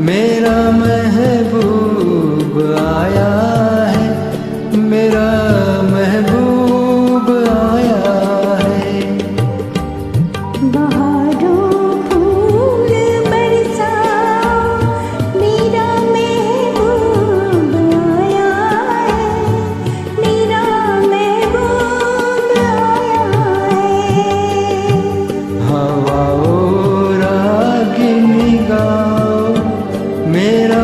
मेरा महबूब आया है, मेरा महबूब आया है। बहारों फूल बरसाओ मेरा महबूब आया है, मेरा महबूब आया है। हवाओं रागिनी गाओ मेरा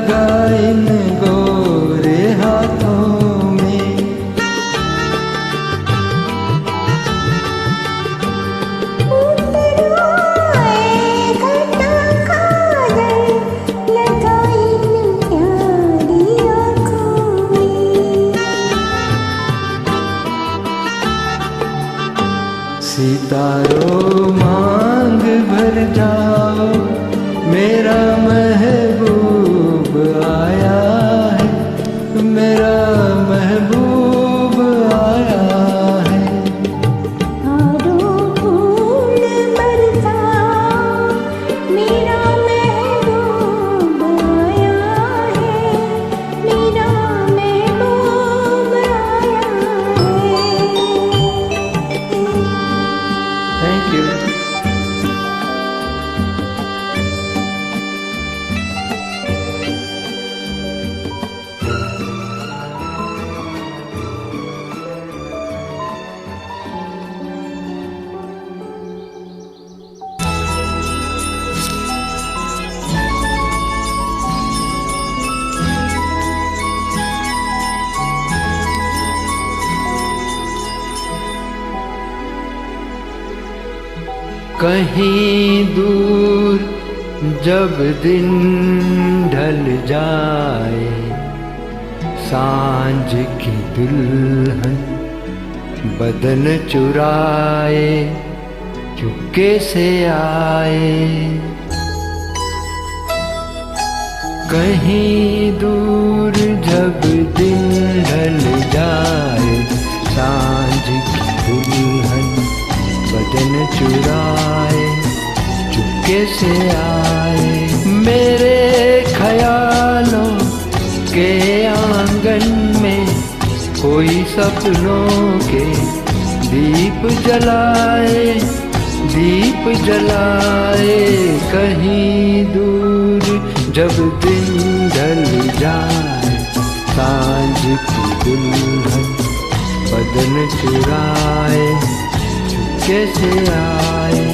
लगा इन गोरे हाथों में। सितारों मांग भर जाओ, मेरा महबूब आया है, मेरा महबूब आया है। हारों फूल बरसाओ, मेरा महबूब आया है, मेरा महबूब आया है। Thank you. कहीं दूर जब दिन ढल जाए, सांझ की दुल्हन बदन चुराए चुपके से आए। कहीं दूर जब दिन ढल जाए, सांझ की दुल्हन बदन चुराए चुपके से आए। मेरे ख्यालों के आंगन में कोई सपनों के दीप जलाए, दीप जलाए। कहीं दूर जब दिन ढल जाए, सांझ की दुल्हन बदन चुराए कैसे आए।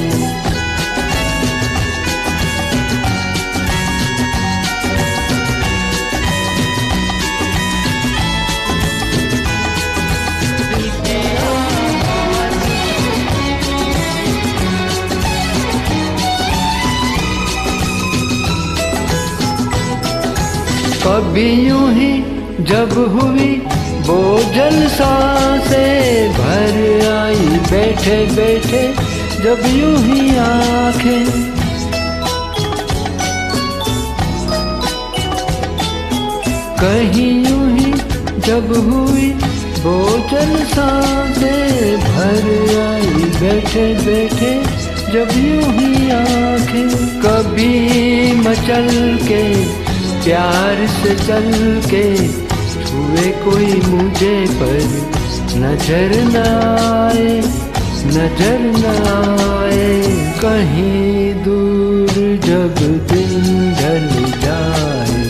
कभी यूं ही जब हुई बोझल सांसें भर आई, बैठे बैठे जब यूं ही आंखें। कहीं यूं ही जब हुई बोझल सांसें भर आई, बैठे बैठे जब यूं ही आंखें। कभी मचल के प्यार से चल के छुए कोई मुझे पर नजर न आए, नजर न आए। कहीं दूर जब दिन ढल जाए,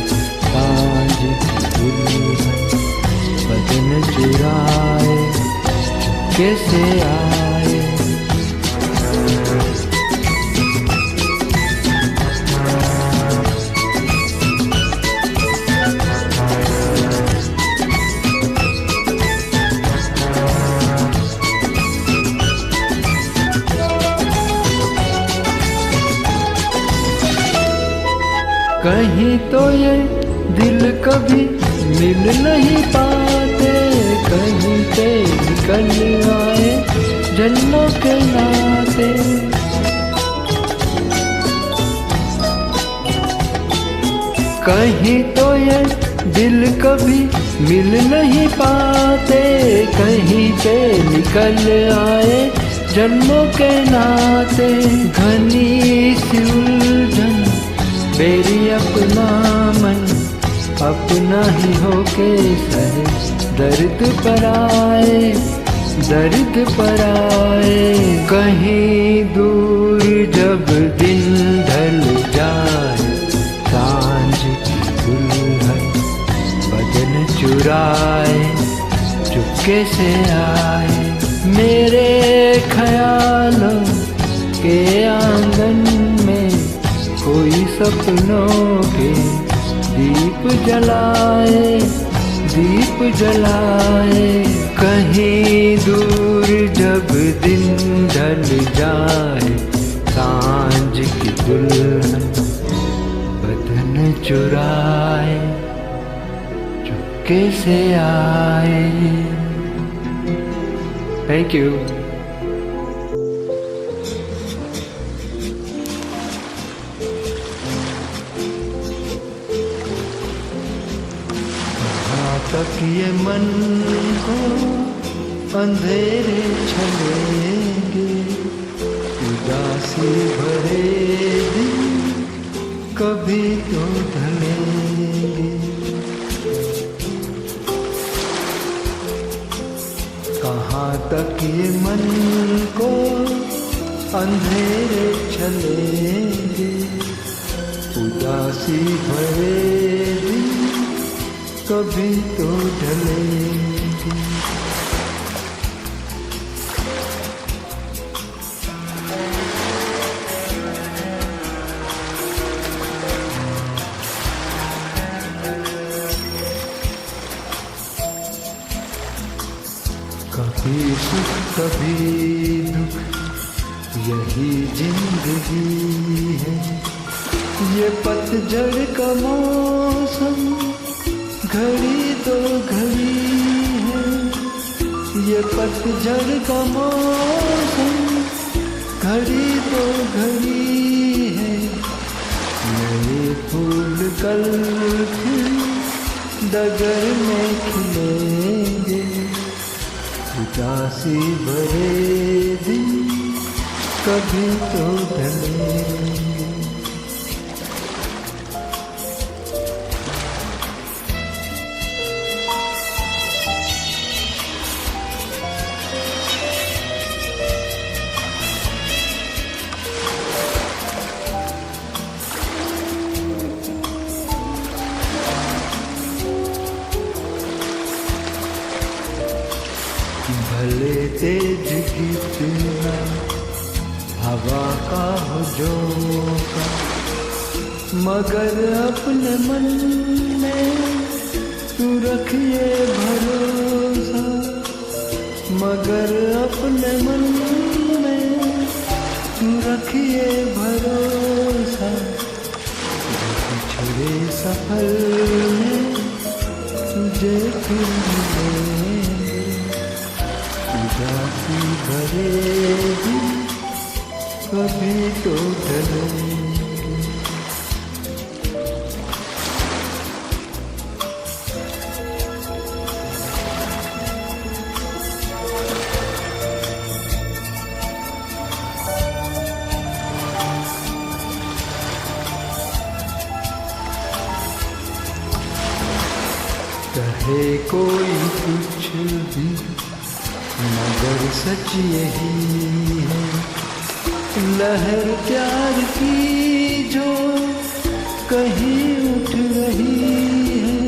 सांझ की दुल्हन बदन चुराए चुपके से आए। कहीं तो ये दिल कभी मिल नहीं पाते, कहीं पे निकल आए जन्मों के नाते। कहीं तो ये दिल कभी मिल नहीं पाते, कहीं पे निकल आए जन्मों के नाते। घनी सी उलझन मेरी अपना मन अपना ही होके सहे, दर्द पर आए, दर्द पर आए। कहीं दूर जब दिन ढल जाए, सांझ की दुल्हन बदन चुराए चुपके से आए। मेरे ख्यालों के आंगन में कोई सपनों के दीप जलाए, दीप जलाए, कहीं दूर जब दिन ढल जाए, सांझ की दुल्हन बदन चुराए, चुपके से आए। Thank you. तक ये मन को अंधेरे छलेंगे, उदासी भरे दिन कभी तो ढलेंगे। कहाँ तक ये मन को अंधेरे छलेंगे, उदासी भरे दिन कभी तो ढलेंगे। कभी सुख कभी दुख, यही जिंदगी है। ये पतझड़ का मौसम घड़ी तो घड़ी है, ये पतझड़ का मौसम घड़ी तो घड़ी है। नए फूल कल फिर डगर में खिलेंगे, उदासी भरे दिन कभी तो ढलेंगे। भले तेज कितना हवा का हो झोंका, मगर अपने मन में तू रखिए भरोसा, मगर अपने मन में तू रखिए भरोसा। पिछड़े सफर में तुझे फिर मिलेंगे, उदासी भरे दिन कभी तो ढलेंगे। कहे कोई कुछ भी मगर सच यही है, लहर प्यार की जो कहीं उठ रही है,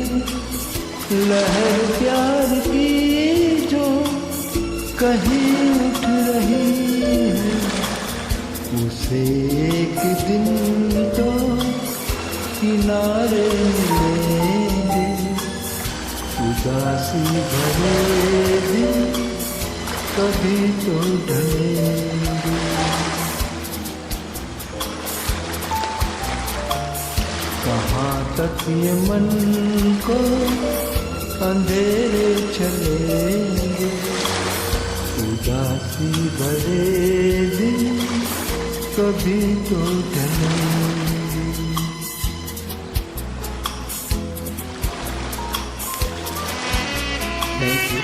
लहर प्यार की जो कहीं उठ रही है। उसे एक दिन तो किनारे मिलेंगे, उदासी भरे दिन कभी तो ढलेंगे। कहाँ तक ये मन को अंधेरे चलेंगे, उदासी भरे दिन कभी तो ढलेंगे। Thank you.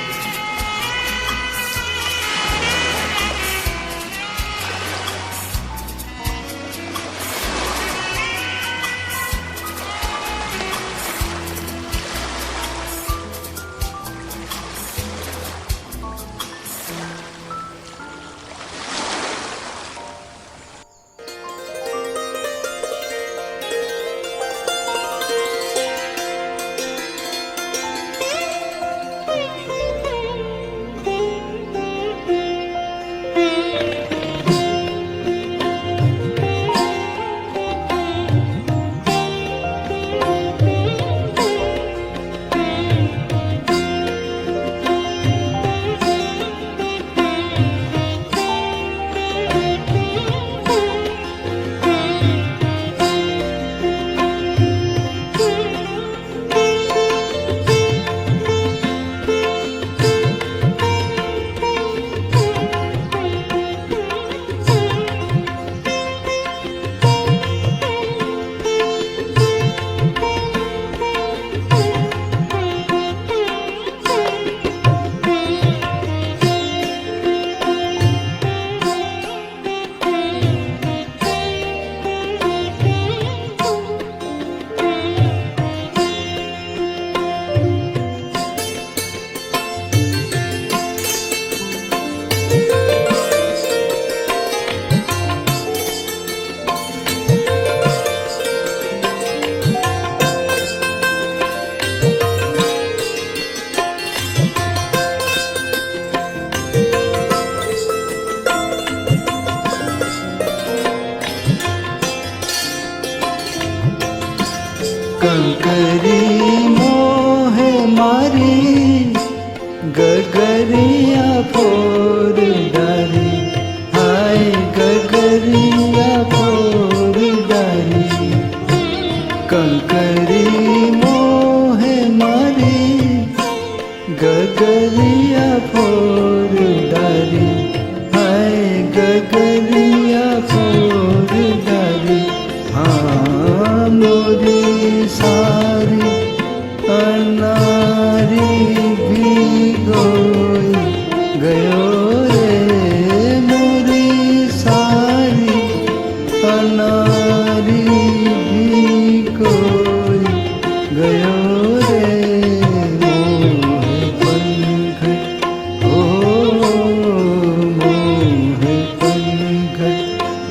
फोर डारी, हाय गगरिया फोर डारी, कंकरी मोहे मारी, गगरिया फोर डारी, हाय गगरिया फोर डारी। हाँ मोरी सारी अनारी भिगोई गयो रे, मोरी सारी अनारी भिगोई गयो रे, मोहे पंखट ओ मोहे पंखट,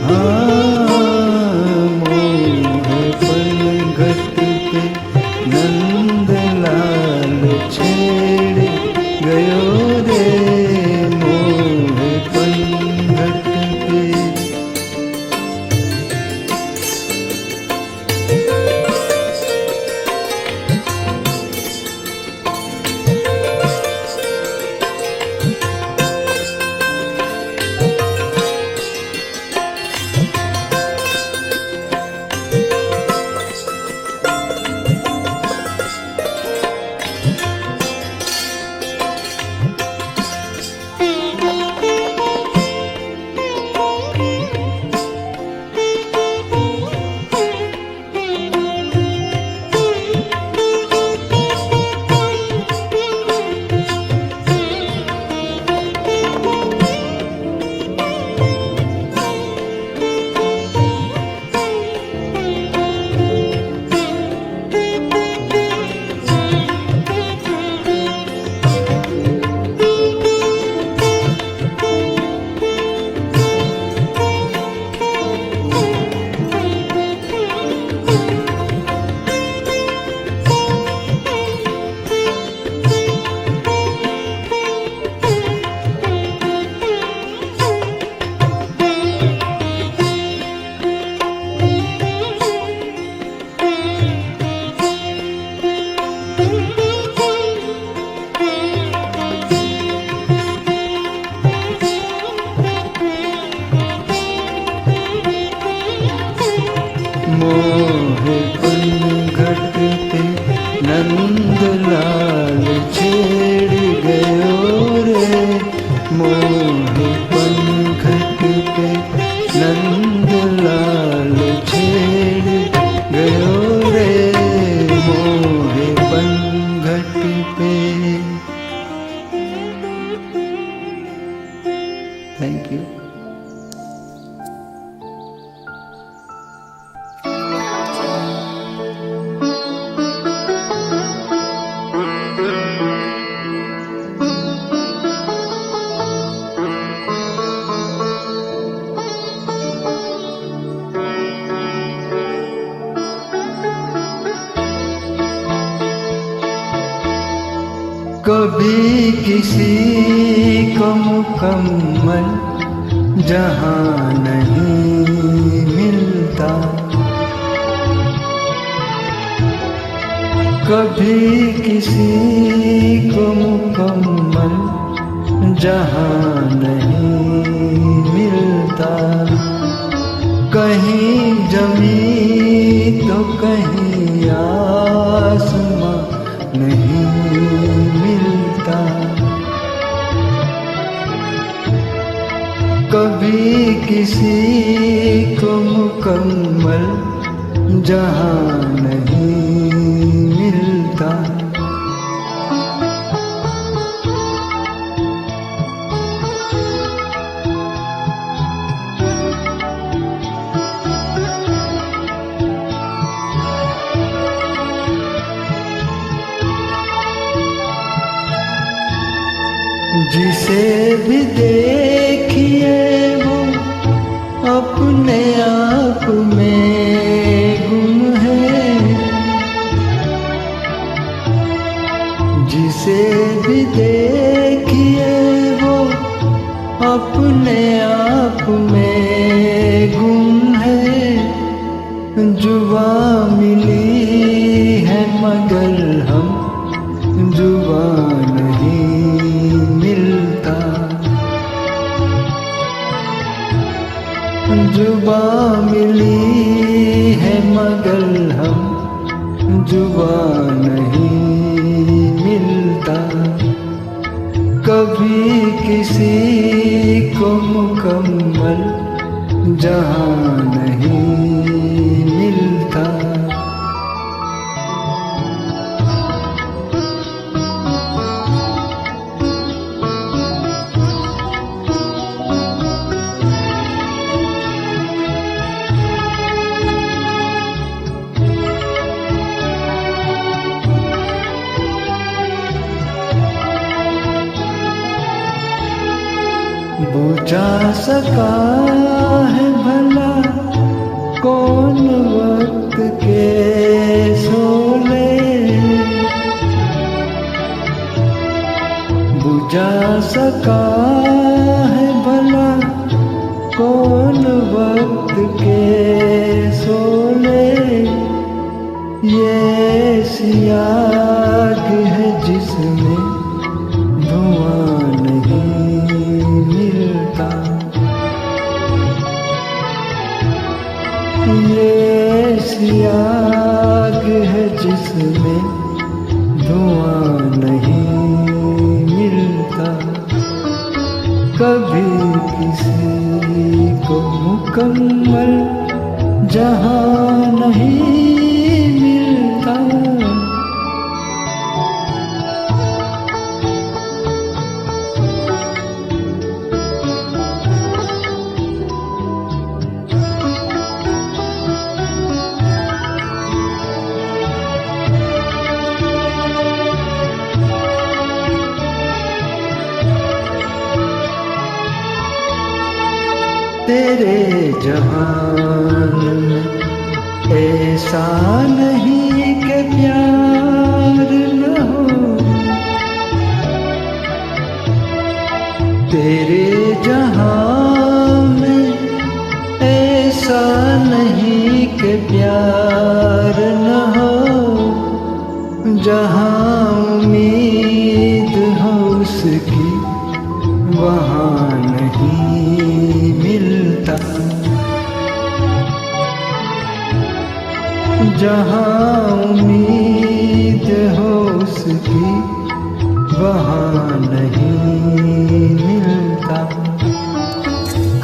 हाँ मोहे पंखट पे नंदलाल छेड़ गयो रे, मोहे पंखट पे। मोहे पंखट पे नंदलाल छेड़ गयो रे, मोहे पंखट पे नंदलाल छेड़ गयो रे, मोहे पंखट पे। Thank you. कभी किसी को मुकम्मल जहां नहीं मिलता, कभी किसी को मुकम्मल जहां नहीं मिलता, कहीं जमीन तो कहीं आसमां नहीं मिलता, कभी किसी को मुकम्मल जहां नहीं मिलता। जिसे भी देखिए वो अपने आप में गुम है, जिसे भी देखिए वो अपने आप में गुम है, जुबा मिली है मगर हम जुबा नहीं मिलता। जुबां मिली है मगर हम जुबा नहीं मिलता। कभी किसी को मुकम्मल जहां नहीं मिलता। बुझा सका है भला कौन वक्त के शोले, बुझा सका है भला कौन वक्त के शोले। ये सियाग है जिसमें धुआं नहीं मिलता। ये सियाग है जिसमें धुआं नहीं मिलता। कभी किसी को मुकम्मल जहां नहीं मिलता। तेरे जहान में ऐसा नहीं कि प्यार न हो। तेरे जहान में ऐसा नहीं कि प्यार न हो। जहां उम्मीद हो उसकी वहां नहीं मिलता। जहां उम्मीद हो उसकी वहां नहीं मिलता।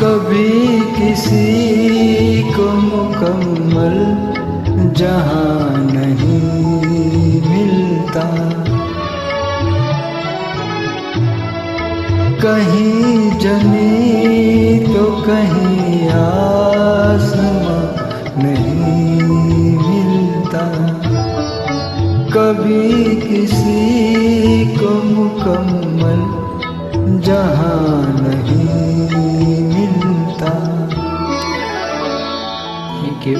कभी किसी को मुकम्मल जहां नहीं मिलता। कहीं जमीन तो कहीं आसमां नहीं मिलता। कभी किसी को मुकम्मल जहां नहीं मिलता। Thank you.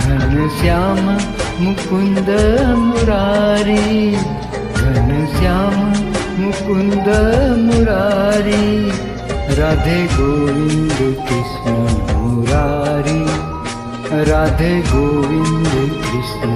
घनश्याम मुकुंद मुरारी, घनश्याम मुकुंद मुरारी। राधे गोविंद कृष्ण मुरारी, राधे गोविंद कृष्ण